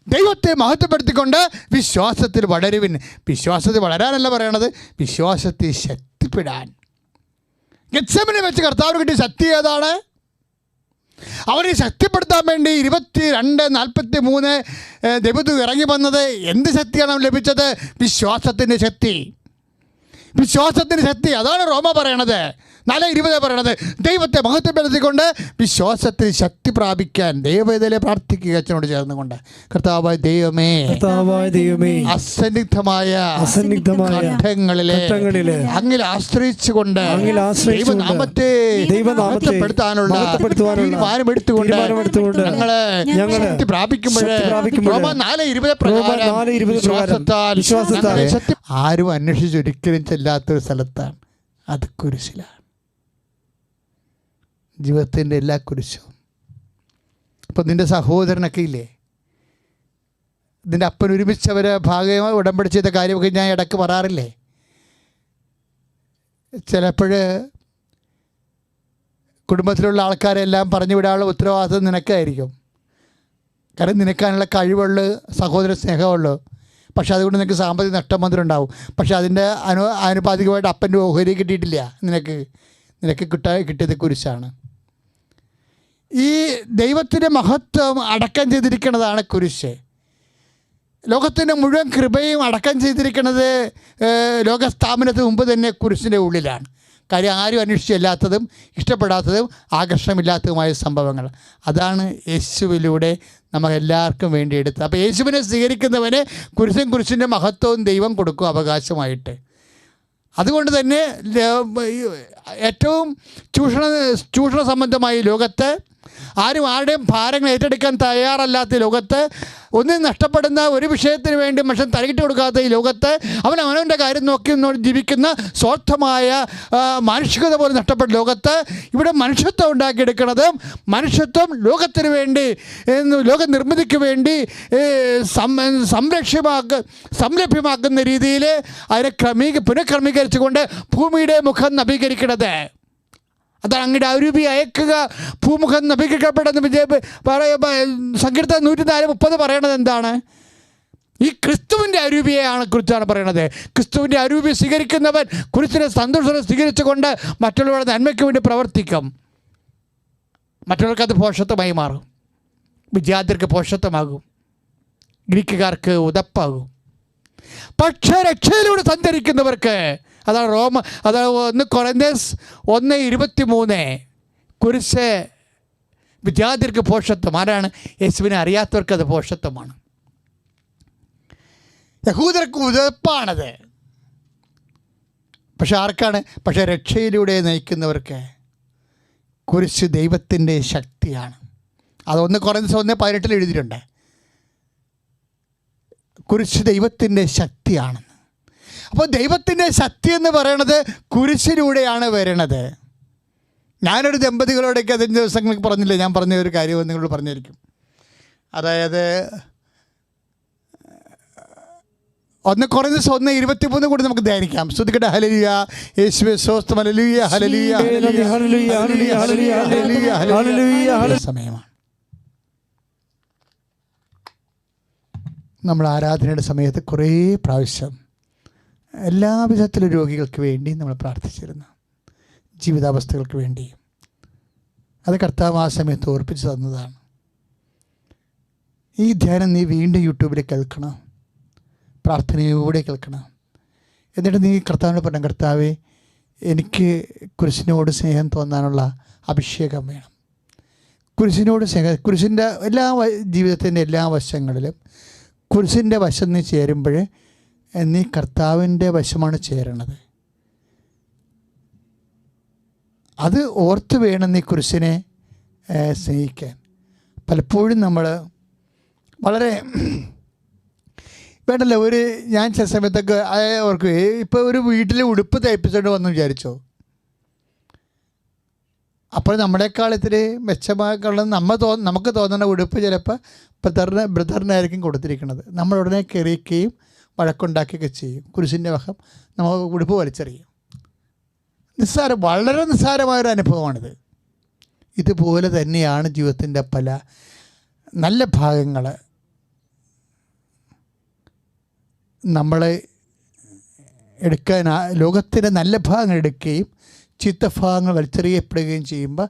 ദൈവത്തെ മഹത്വപ്പെടുത്തിക്കൊണ്ട് വിശ്വാസത്തിൽ വളരുവിൻ. വിശ്വാസത്തിൽ വളരാനല്ല പറയണത്, വിശ്വാസത്തിൽ ശക്തിപ്പെടാൻ. ഗെത്സെമനെ വെച്ച് കർത്താവിന് കിട്ടിയ ശക്തി ഏതാണ്? അവരെ ശക്തിപ്പെടുത്താൻ വേണ്ടി 22:43 ദൈവത്തിൽ ഇറങ്ങി വന്നത്. എന്ത് ശക്തിയാണ് അവൻ ലഭിച്ചത്? വിശ്വാസത്തിൻ്റെ ശക്തി. വിശ്വാസത്തിൻ്റെ ശക്തി. അതാണ് റോമ പറയണത് 4:20 പറയണത്. ദൈവത്തെ മഹത്വപ്പെടുത്തിക്കൊണ്ട് വിശ്വാസത്തിന് ശക്തി പ്രാപിക്കാൻ ദൈവവേദനയെ പ്രാർത്ഥിക്കുക. അച്ഛനോട് ചേർന്നുകൊണ്ട് കർത്താവായ ദൈവമേ, അസന്നിഗ്ധമായ ഘട്ടങ്ങളിലെ അങ്ങിൽ ആശ്രയിച്ചുകൊണ്ട് ദൈവനാമത്തെ മഹത്വപ്പെടുത്താനുള്ള തീരുമാനമെടുത്തുകൊണ്ട് ഞങ്ങളെ ശക്തി പ്രാപിക്കുമ്പോഴേ റോമ 4:20 പ്രകാരം വിശ്വാസത്താൽ ആരും അന്വേഷിച്ചൊരിക്കലും ചെല്ലാത്തൊരു സ്ഥലത്താണ്. അത് കുരിശിലാണ്. ജീവിതത്തിൻ്റെ എല്ലാ കുരിശും. അപ്പം നിൻ്റെ സഹോദരനൊക്കെ ഇല്ലേ, നിൻ്റെ അപ്പൻ ഒരുമിച്ചവരെ ഭാഗമായി ഉടമ്പടി ചെയ്ത കാര്യമൊക്കെ ഞാൻ ഇടയ്ക്ക് പറയാറില്ലേ. ചിലപ്പോൾ കുടുംബത്തിലുള്ള ആൾക്കാരെല്ലാം പറഞ്ഞു വിടാനുള്ള ഉത്തരവാദിത്വം നിനക്കായിരിക്കും. കാരണം നിനക്കാനുള്ള കഴിവുള്ളൂ, സഹോദര സ്നേഹമുള്ളൂ. പക്ഷെ അതുകൊണ്ട് നിനക്ക് സാമ്പത്തിക നഷ്ടം വന്നിട്ടുണ്ടാവും. പക്ഷെ അതിൻ്റെ ആനുപാതികമായിട്ട് അപ്പൻ്റെ ഓഹരി കിട്ടിയിട്ടില്ല. നിനക്ക് കിട്ടിയത് കുരിശാണ്. ഈ ദൈവത്തിൻ്റെ മഹത്വം അടക്കം ചെയ്തിരിക്കുന്നതാണ് കുരിശ്. ലോകത്തിൻ്റെ മുഴുവൻ കൃപയും അടക്കം ചെയ്തിരിക്കുന്നത് ലോകസ്ഥാപനത്തിന് മുമ്പ് തന്നെ കുരിശിൻ്റെ ഉള്ളിലാണ്. കാര്യം ആരും അന്വേഷിച്ചില്ലാത്തതും ഇഷ്ടപ്പെടാത്തതും ആകർഷണമില്ലാത്തതുമായ സംഭവങ്ങൾ. അതാണ് യേശുവിലൂടെ നമുക്കെല്ലാവർക്കും വേണ്ടി എടുത്തത്. അപ്പോൾ യേശുവിനെ സ്വീകരിക്കുന്നവന് കുരിശിൻ്റെ മഹത്വവും ദൈവം കൊടുക്കും അവകാശമായിട്ട്. അതുകൊണ്ട് തന്നെ ഏറ്റവും ചൂഷണ സംബന്ധമായി ലോകത്ത് ആരുടെയും ഭാരങ്ങൾ ഏറ്റെടുക്കാൻ തയ്യാറല്ലാത്ത ലോകത്ത്, ഒന്നും നഷ്ടപ്പെടുന്ന ഒരു വിഷയത്തിന് വേണ്ടി മനുഷ്യൻ തലകിട്ട് കൊടുക്കാത്ത ഈ ലോകത്ത് അവനവൻ്റെ കാര്യം നോക്കി ജീവിക്കുന്ന സ്വാർത്ഥമായ മാനുഷികത പോലും നഷ്ടപ്പെട്ട ലോകത്ത് ഇവിടെ മനുഷ്യത്വം ഉണ്ടാക്കിയെടുക്കുന്നത്, മനുഷ്യത്വം ലോകത്തിന് വേണ്ടി, ലോക നിർമ്മിതിക്ക് വേണ്ടി സംലഭ്യമാക്കുന്ന രീതിയിൽ അതിനെ പുനഃക്രമീകരിച്ചുകൊണ്ട് ഭൂമിയുടെ മുഖം നവീകരിക്കുന്നത്. അതാണ് അങ്ങയുടെ അരൂപി അയക്കുക, ഭൂമുഖം നവീകരിക്കപ്പെടുന്ന സങ്കീർത്തനം 104:30 പറയണത് എന്താണ്? ഈ ക്രിസ്തുവിൻ്റെ കുറിച്ചാണ് പറയണത്. ക്രിസ്തുവിൻ്റെ അരൂപി സ്വീകരിക്കുന്നവൻ കുരിശിനെ സന്തോഷത്തോടെ സ്വീകരിച്ചുകൊണ്ട് മറ്റുള്ളവരുടെ നന്മയ്ക്ക് വേണ്ടി പ്രവർത്തിക്കും. മറ്റുള്ളവർക്ക് അത് പോഷത്വമായി മാറും. വിജാതിർക്ക് പോഷത്വമാകും, ഗ്രീക്കുകാർക്ക് ഉതപ്പാകും. പക്ഷേ രക്ഷയിലൂടെ സഞ്ചരിക്കുന്നവർക്ക്, അതാണ് അതാണ് 1 കൊരിന്ത്യസ് 1:23 കുരിശ് വിജാതിർക്ക് പോഷത്വം. ആരാണ്? യേശുവിനെ അറിയാത്തവർക്ക് അത് പോഷത്വമാണ്. യഹൂദർക്ക് ഉതപ്പാണത്. പക്ഷെ ആർക്കാണ്? പക്ഷെ രക്ഷയിലൂടെ നയിക്കുന്നവർക്ക് കുരിശ് ദൈവത്തിൻ്റെ ശക്തിയാണ്. അത് 1 കൊരിന്ത്യസ് 1:18 എഴുതിയിട്ടുണ്ട്. കുരിശ് ദൈവത്തിൻ്റെ ശക്തിയാണെന്ന്. അപ്പോൾ ദൈവത്തിൻ്റെ ശക്തി എന്ന് പറയണത് കുരിശിലൂടെയാണ് വരണത്. ഞാനൊരു ദമ്പതികളോടൊക്കെ അതിൻ്റെ ദിവസങ്ങൾക്ക് പറഞ്ഞില്ലേ, ഞാൻ പറഞ്ഞ ഒരു കാര്യം നിങ്ങളോട് പറഞ്ഞിരിക്കും. അതായത് 1 കൊരിന്ത്യസ് 1:23 കൂടി നമുക്ക് ധ്യാനിക്കാം. സ്തുതിക്കട്ടെ. ഹല്ലേലൂയ, യേശുവേ സ്തോത്രം, ഹല്ലേലൂയ, ഹല്ലേലൂയ, ഹല്ലേലൂയ. സമയമാണ്. നമ്മൾ ആരാധനയുടെ സമയത്ത് കുറേ പ്രാവശ്യം എല്ലാവിധത്തിലും രോഗികൾക്ക് വേണ്ടി നമ്മൾ പ്രാർത്ഥിച്ചിരുന്നു, ജീവിതാവസ്ഥകൾക്ക് വേണ്ടി. അത് കർത്താവ് ആ സമയത്ത് ഓർപ്പിച്ച് തന്നതാണ്. ഈ ധ്യാനം നീ വീണ്ടും യൂട്യൂബിൽ കേൾക്കണം, പ്രാർത്ഥനയോടെ കേൾക്കണം. എന്നിട്ട് നീ കർത്താവിനോട് പറഞ്ഞ, കർത്താവേ, എനിക്ക് കുരിശിനോട് സ്നേഹം തോന്നാനുള്ള അഭിഷേകം വേണം. കുരിശിനോട് സ്നേഹം, കുരിശിൻ്റെ ജീവിതത്തിൻ്റെ എല്ലാ വശങ്ങളിലും കുരിശിൻ്റെ വശം നീ ചേരുമ്പോൾ നീ കർത്താവിൻ്റെ വശമാണ് ചേരണത്. അത് ഓർത്ത് വേണം നീ കുരിശിനെ സ്നേഹിക്കാൻ. പലപ്പോഴും നമ്മൾ വളരെ വേണ്ടല്ലോ, ഞാൻ ചില സമയത്തൊക്കെ ഓർക്ക്, ഇപ്പോൾ ഒരു വീട്ടിൽ ഉടുപ്പ് തയ്പ്പിച്ചുകൊണ്ട് വന്നു വിചാരിച്ചോ, അപ്പോൾ നമ്മളെക്കാൾ ഇത്തിരി മെച്ചമാക്കുള്ള നമുക്ക് തോന്നുന്ന ഉടുപ്പ് ചിലപ്പോൾ ബ്രദറിനായിരിക്കും കൊടുത്തിരിക്കുന്നത്. നമ്മൾ ഉടനെ കയറിക്കുകയും വഴക്കുണ്ടാക്കുകയൊക്കെ ചെയ്യും. കുരിശിൻ്റെ വഹം നമ്മൾ ഉടുപ്പ് വലിച്ചെറിയും. വളരെ നിസ്സാരമായൊരു അനുഭവമാണിത്. ഇതുപോലെ തന്നെയാണ് ജീവിതത്തിൻ്റെ പല നല്ല ഭാഗങ്ങൾ നമ്മൾ എടുക്കാൻ, ലോകത്തിൻ്റെ നല്ല ഭാഗങ്ങൾ എടുക്കുകയും ചീത്തഭാഗങ്ങൾ വലിച്ചെറിയപ്പെടുകയും ചെയ്യുമ്പോൾ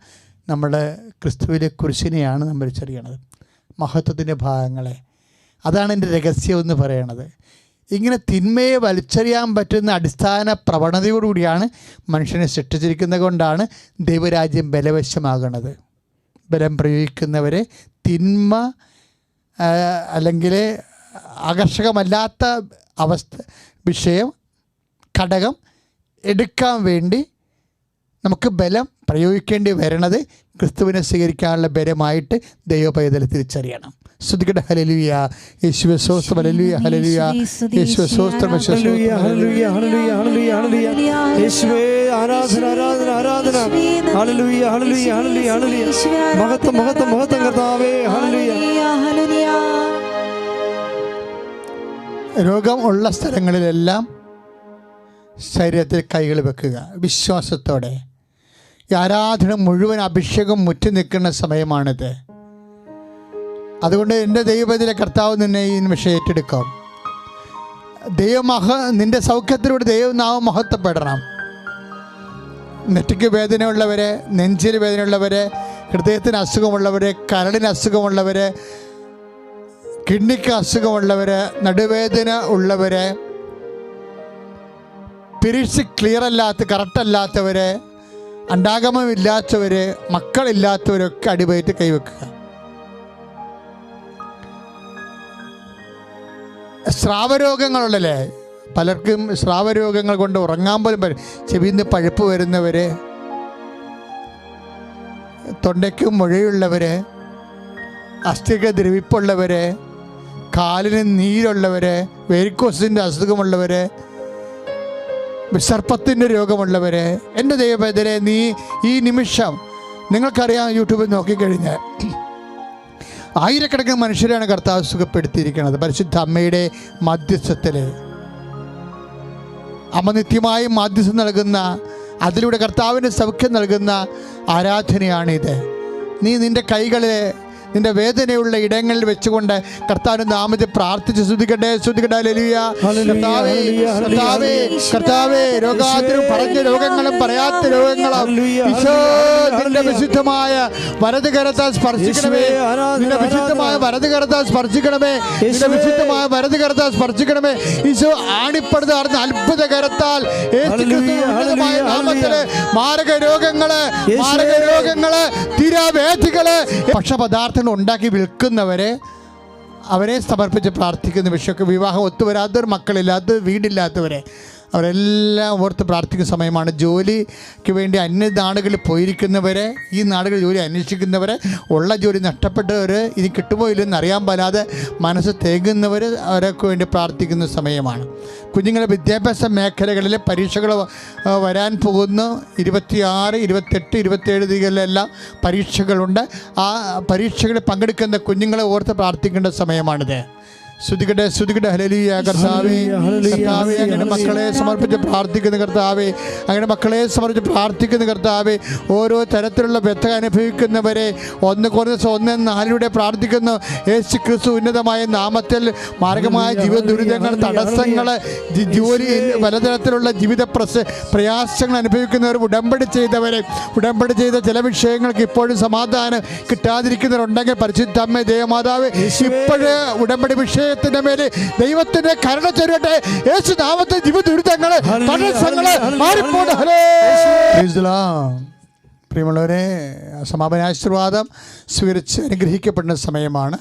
നമ്മുടെ ക്രിസ്തുവിലെ കുരിശിനെയാണ് നമ്മൾ ചെറിയണത്, മഹത്വത്തിൻ്റെ ഭാഗങ്ങളെ. അതാണ് എൻ്റെ രഹസ്യം എന്ന് പറയണത്. ഇങ്ങനെ തിന്മയെ വലിച്ചെറിയാൻ പറ്റുന്ന അടിസ്ഥാന പ്രവണതയോടുകൂടിയാണ് മനുഷ്യനെ സൃഷ്ടിച്ചിരിക്കുന്നത് കൊണ്ടാണ് ദൈവരാജ്യം ബലവശമാകുന്നത്. ബലം പ്രയോഗിക്കുന്നവരെ തിന്മ അല്ലെങ്കിൽ ആകർഷകമല്ലാത്ത വിഷയം ഘടകം എടുക്കാൻ വേണ്ടി നമുക്ക് ബലം പ്രയോഗിക്കേണ്ടി വരണത് ക്രിസ്തുവിനെ സ്വീകരിക്കാനുള്ള ബലമായിട്ട് ദൈവപൈതൽ തിരിച്ചറിയണം. സ്തുതിക്കട്ടെ. ഹല്ലേലൂയ. യേശുവേ സ്തോത്രം. ഹല്ലേലൂയ. ഹല്ലേലൂയ. യേശുവേ സ്തോത്രം. ഹല്ലേലൂയ. ഹല്ലേലൂയ. ഹല്ലേലൂയ. ഹല്ലേലൂയ. യേശുവേ ആരാധന ആരാധന ആരാധന. ഹല്ലേലൂയ. ഹല്ലേലൂയ. ഹല്ലേലൂയ. ഹല്ലേലൂയ. മഹത്വം മഹത്വം മഹത്വം കർത്താവേ. ഹല്ലേലൂയ. രോഗം ഉള്ള സ്ഥലങ്ങളിലെല്ലാം ശരീരത്തിൽ കൈകൾ വെക്കുക വിശ്വാസത്തോടെ. ഈ ആരാധന മുഴുവൻ അഭിഷേകം മുറ്റി നിൽക്കുന്ന സമയമാണിത്. അതുകൊണ്ട് എൻ്റെ ദൈവത്തിലെ കർത്താവ് നിന്നെ ഈ നിമിഷം ഏറ്റെടുക്കും. നിൻ്റെ സൗഖ്യത്തിലൂടെ ദൈവനാമം മഹത്വപ്പെടണം. നെറ്റിക്ക് വേദനയുള്ളവരെ, നെഞ്ചിൽ വേദനയുള്ളവരെ, ഹൃദയത്തിന് അസുഖമുള്ളവരെ, കരളിന് അസുഖമുള്ളവരെ, കിഡ്നിക്ക് അസുഖമുള്ളവരെ, നടുവേദന ഉള്ളവരെ, പിരീഡ്സ് ക്ലിയർ അല്ലാത്ത കറക്റ്റല്ലാത്തവരെ, അണ്ടാഗമമില്ലാത്തവർ, മക്കളില്ലാത്തവരൊക്കെ അടിവയറ്റ് കൈവെക്കുക. സ്രാവരോഗങ്ങളുള്ളല്ലേ, പലർക്കും സ്രാവരോഗങ്ങൾ കൊണ്ട് ഉറങ്ങാൻ പോലും ചെവിയിൽ നിന്ന് പഴുപ്പ് വരുന്നവർ, തൊണ്ടയ്ക്കും മുഴയുള്ളവർ, അസ്ഥിക്ക് ദ്രവിപ്പുള്ളവർ, കാലിന് നീരുള്ളവർ, വെരിക്കോസിൻ്റെ അസുഖമുള്ളവർ, സർപ്പത്തിൻ്റെ രോഗമുള്ളവർ, എൻ്റെ ദൈവപൈതലേ, നീ ഈ നിമിഷം, നിങ്ങൾക്കറിയാം, യൂട്യൂബിൽ നോക്കിക്കഴിഞ്ഞാൽ ആയിരക്കണക്കിന് മനുഷ്യരാണ് കർത്താവ് സുഖപ്പെടുത്തിയിരിക്കുന്നത് പരിശുദ്ധ അമ്മയുടെ മധ്യസ്ഥത്തിൽ. അമ്മ നിത്യമായി മാധ്യസ്ഥം നൽകുന്ന, അതിലൂടെ കർത്താവിന് സൗഖ്യം നൽകുന്ന ആരാധനയാണിത്. നീ നിൻ്റെ കൈകളെ നിന്റെ വേദനയുള്ള ഇടങ്ങളിൽ വെച്ചുകൊണ്ട് കർത്താവിന്റെ നാമത്തിൽ പ്രാർത്ഥിച്ച് സ്തുതിക്കട്ടെ. സ്തുതിക്കട്ടെ. ഹല്ലേലൂയ. കർത്താവേ, കർത്താവേ, രോഗാതുരം പറഞ്ഞ രോഗങ്ങളും പറയാത്ത രോഗങ്ങളും ഈശോ നിന്റെ വിശുദ്ധമായ വലത് കരത്താൽ സ്പർശിക്കണമേ. നിന്റെ വിശുദ്ധമായ വലത് കരത്താൽ സ്പർശിക്കണമേ. നിന്റെ വിശുദ്ധമായ വലത് കരത്താൽ സ്പർശിക്കണമേ. ഈശോ ആണിപ്പെടുന്ന അത്ഭുത കരത്താൽ യേശുക്രിസ്തുവിന്റെ നാമത്തില് മാരക രോഗങ്ങള്, തീരാവേദികള്, ഭക്ഷപദാർത്ഥങ്ങൾ ഉണ്ടാക്കി വിൽക്കുന്നവരെ, അവരെ സമർപ്പിച്ച് പ്രാർത്ഥിക്കുന്ന വിഷയമൊക്കെ, വിവാഹം ഒത്തുവരാത്തവർ, മക്കളില്ലാത്തവർ, വീടില്ലാത്തവരെ, അവരെല്ലാം ഓർത്ത് പ്രാർത്ഥിക്കുന്ന സമയമാണ്. ജോലിക്ക് വേണ്ടി അന്യ നാടുകളിൽ പോയിരിക്കുന്നവരെ, ഈ നാടുകളിൽ ജോലി അന്വേഷിക്കുന്നവരെ, ഉള്ള ജോലി നഷ്ടപ്പെട്ടവർ, ഇനി കിട്ടുമോ ഇല്ലെന്ന് അറിയാൻ പാലാതെ മനസ്സ് തേങ്ങുന്നവർ, അവരൊക്കെ വേണ്ടി പ്രാർത്ഥിക്കുന്ന സമയമാണ്. കുഞ്ഞുങ്ങളുടെ വിദ്യാഭ്യാസ മേഖലകളിൽ പരീക്ഷകൾ വരാൻ പോകുന്നു. 26, 28, 27 തീയതികളിലെല്ലാം പരീക്ഷകളുണ്ട്. ആ പരീക്ഷകളിൽ പങ്കെടുക്കുന്ന കുഞ്ഞുങ്ങളെ ഓർത്ത് പ്രാർത്ഥിക്കേണ്ട സമയമാണിത്. സ്തുതിക്കട്ടെ. സ്തുതിക്കട്ടെ. ഹല്ലേലൂയ. കർത്താവേ, കർത്താവേ, അങ്ങനെ മക്കളെ സമർപ്പിച്ച് പ്രാർത്ഥിക്കുന്ന കർത്താവേ, അങ്ങനെ മക്കളെ സമർപ്പിച്ച് പ്രാർത്ഥിക്കുന്ന കർത്താവേ, ഓരോ തരത്തിലുള്ള വ്യഥ അനുഭവിക്കുന്നവരെ 1-4 പ്രാർത്ഥിക്കുന്നു. യേശു ക്രിസ്തു ഉന്നതമായ നാമത്തിൽ മാർഗമായ ജീവിത ദുരിതങ്ങൾ, തടസ്സങ്ങൾ, ജോലി, പലതരത്തിലുള്ള ജീവിത പ്രയാസങ്ങൾ അനുഭവിക്കുന്നവർ, ഉടമ്പടി ചെയ്തവരെ, ഉടമ്പടി ചെയ്ത ചില വിഷയങ്ങൾക്ക് ഇപ്പോഴും സമാധാനം കിട്ടാതിരിക്കുന്നവരുണ്ടെങ്കിൽ പരിശുദ്ധ അമ്മേ, ദേവമാതാവ്, ഇപ്പോഴേ ഉടമ്പടി വിഷയത്തിന്റെ മേലെ ദൈവത്തിന്റെ കരുണ ചൊരിയട്ടെ. യേശു നാമത്തിൽ ജീവിത ദുരിതങ്ങള്, തടസ്സങ്ങള് മാറിപ്പോട്ടെ. പ്രിയമുള്ളവരെ, സമാപനാശീർവാദം സ്വീകരിച്ച് അനുഗ്രഹിക്കപ്പെടുന്ന സമയമാണ്.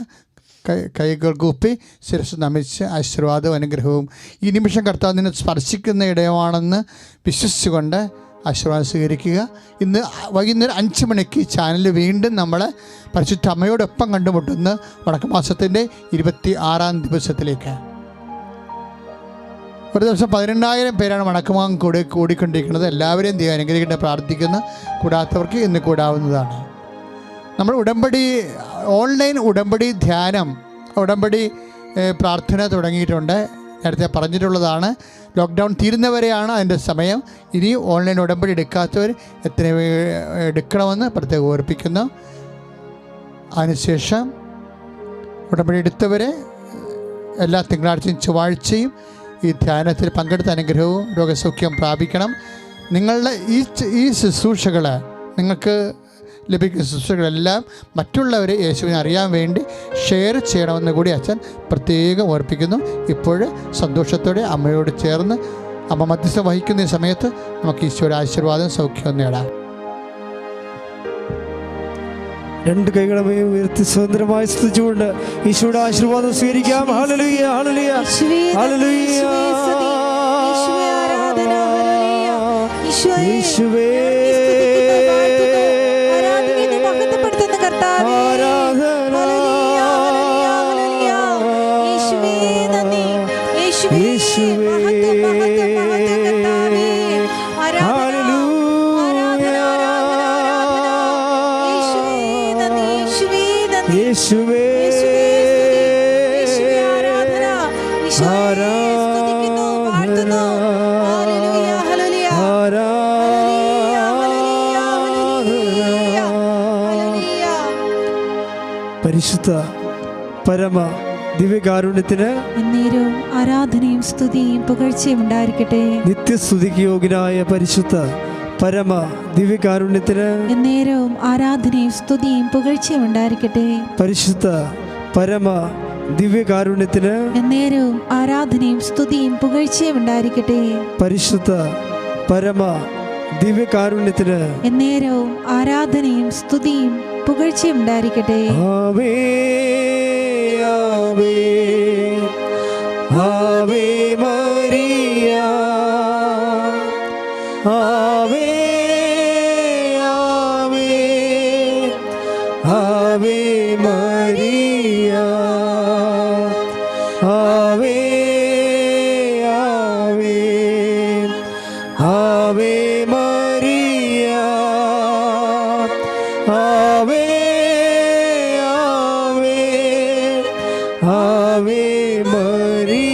കൈകൾ കൂപ്പി ശിരസ്സ് നമിച്ച് ആശീർവാദവും അനുഗ്രഹവും ഈ നിമിഷം കർത്താവ് നിന്നെ സ്പർശിക്കുന്ന ഇടമാണെന്ന് വിശ്വസിച്ചുകൊണ്ട് ആശീർവാദം സ്വീകരിക്കുക. ഇന്ന് വൈകുന്നേരം 5 മണിക്ക് ചാനലിൽ വീണ്ടും നമ്മൾ പരിശുദ്ധ അമ്മയോടൊപ്പം കണ്ടുമുട്ടുന്ന വടക്കുമാസത്തിൻ്റെ 26-ാം ദിവസത്തിലേക്ക്. ഒരു ദിവസം 18,000 പേരാണ് വടക്കുമാസം കൂടിക്കൊണ്ടിരിക്കുന്നത്. എല്ലാവരെയും ദൈവം അനുഗ്രഹിക്കേണ്ട പ്രാർത്ഥിക്കുന്ന, കൂടാത്തവർക്ക് ഇന്ന് കൂടാവുന്നതാണ്. നമ്മൾ ഉടമ്പടി, ഓൺലൈൻ ഉടമ്പടി ധ്യാനം, ഉടമ്പടി പ്രാർത്ഥന തുടങ്ങിയിട്ടുണ്ട്. നേരത്തെ പറഞ്ഞിട്ടുള്ളതാണ്. ലോക്ക്ഡൗൺ തീരുന്നവരെയാണ് അതിൻ്റെ സമയം. ഇനി ഓൺലൈൻ ഉടമ്പടി എടുക്കാത്തവർ എത്ര എടുക്കണമെന്ന് പ്രത്യേകം ഓർപ്പിക്കുന്നു. അതിനുശേഷം ഉടമ്പടി എടുത്തവരെ എല്ലാ തിങ്കളാഴ്ചയും ചൊവ്വാഴ്ചയും ഈ ധ്യാനത്തിൽ പങ്കെടുത്ത അനുഗ്രഹവും രോഗസൗഖ്യം പ്രാപിക്കണം. നിങ്ങളുടെ ഈ ശുശ്രൂഷകൾ നിങ്ങൾക്ക് ലഭിക്കുന്ന ശുശ്രൂഷകളെല്ലാം മറ്റുള്ളവരെ യേശുവിനെ അറിയാൻ വേണ്ടി ഷെയർ ചെയ്യണമെന്ന് കൂടി അച്ഛൻ പ്രത്യേകം ഓർപ്പിക്കുന്നു. ഇപ്പോൾ സന്തോഷത്തോടെ അമ്മയോട് ചേർന്ന് അമ്മ മധ്യസ്ഥം വഹിക്കുന്ന ഈ സമയത്ത് നമുക്ക് ഈശോയുടെ ആശീർവാദം സൗഖ്യവും നേടാം. രണ്ട് കൈകളും ഉയർത്തി സ്വതന്ത്രമായി സ്തുതിച്ചുകൊണ്ട് ഈശോയുടെ ആശീർവാദം സ്വീകരിക്കാം. Hallelujah, hallelujah, hallelujah. യേശുവേ മഹത്വപ്പെടുത്തുന്ന കർത്താവേ, യേശുവേ നന്ദി, യേശുവേ യേശുവേ ആരാധന, പരിശുദ്ധ പരമ ദിവ്യകാരുണ്യത്തിന് എന്നേരവും ആരാധനയും സ്തുതിയും പുകഴ്ചയും ഉണ്ടായിരിക്കട്ടെ. നിത്യസ്തുതിക്ക് യോഗ്യനായ പരിശുദ്ധ പരമ ദിവ്യകാരുണ്യത്തിന് എന്നേരവും ആരാധനയും സ്തുതിയും പുകഴ്ചയും ഉണ്ടായിരിക്കട്ടെ. പരിശുദ്ധ പരമ ദിവ്യകാരുണ്യത്തിന് എന്നേരവും ആരാധനയും സ്തുതിയും പുകഴ്ചയും ഉണ്ടായിരിക്കട്ടെ. പരിശുദ്ധ പരമ ദിവ്യകാരുണ്യത്തിന് എന്നേരവും ആരാധനയും സ്തുതിയും പുകഴ്ചയും ഉണ്ടായിരിക്കട്ടെ. ആവേ ആവേ ആവേ മരിയ, ആവേ ആവേ ആവേ മരിയ, ആവേ ആവേ ആവേ മരിയ, ആവേ ആവേ ആവേ മരിയ.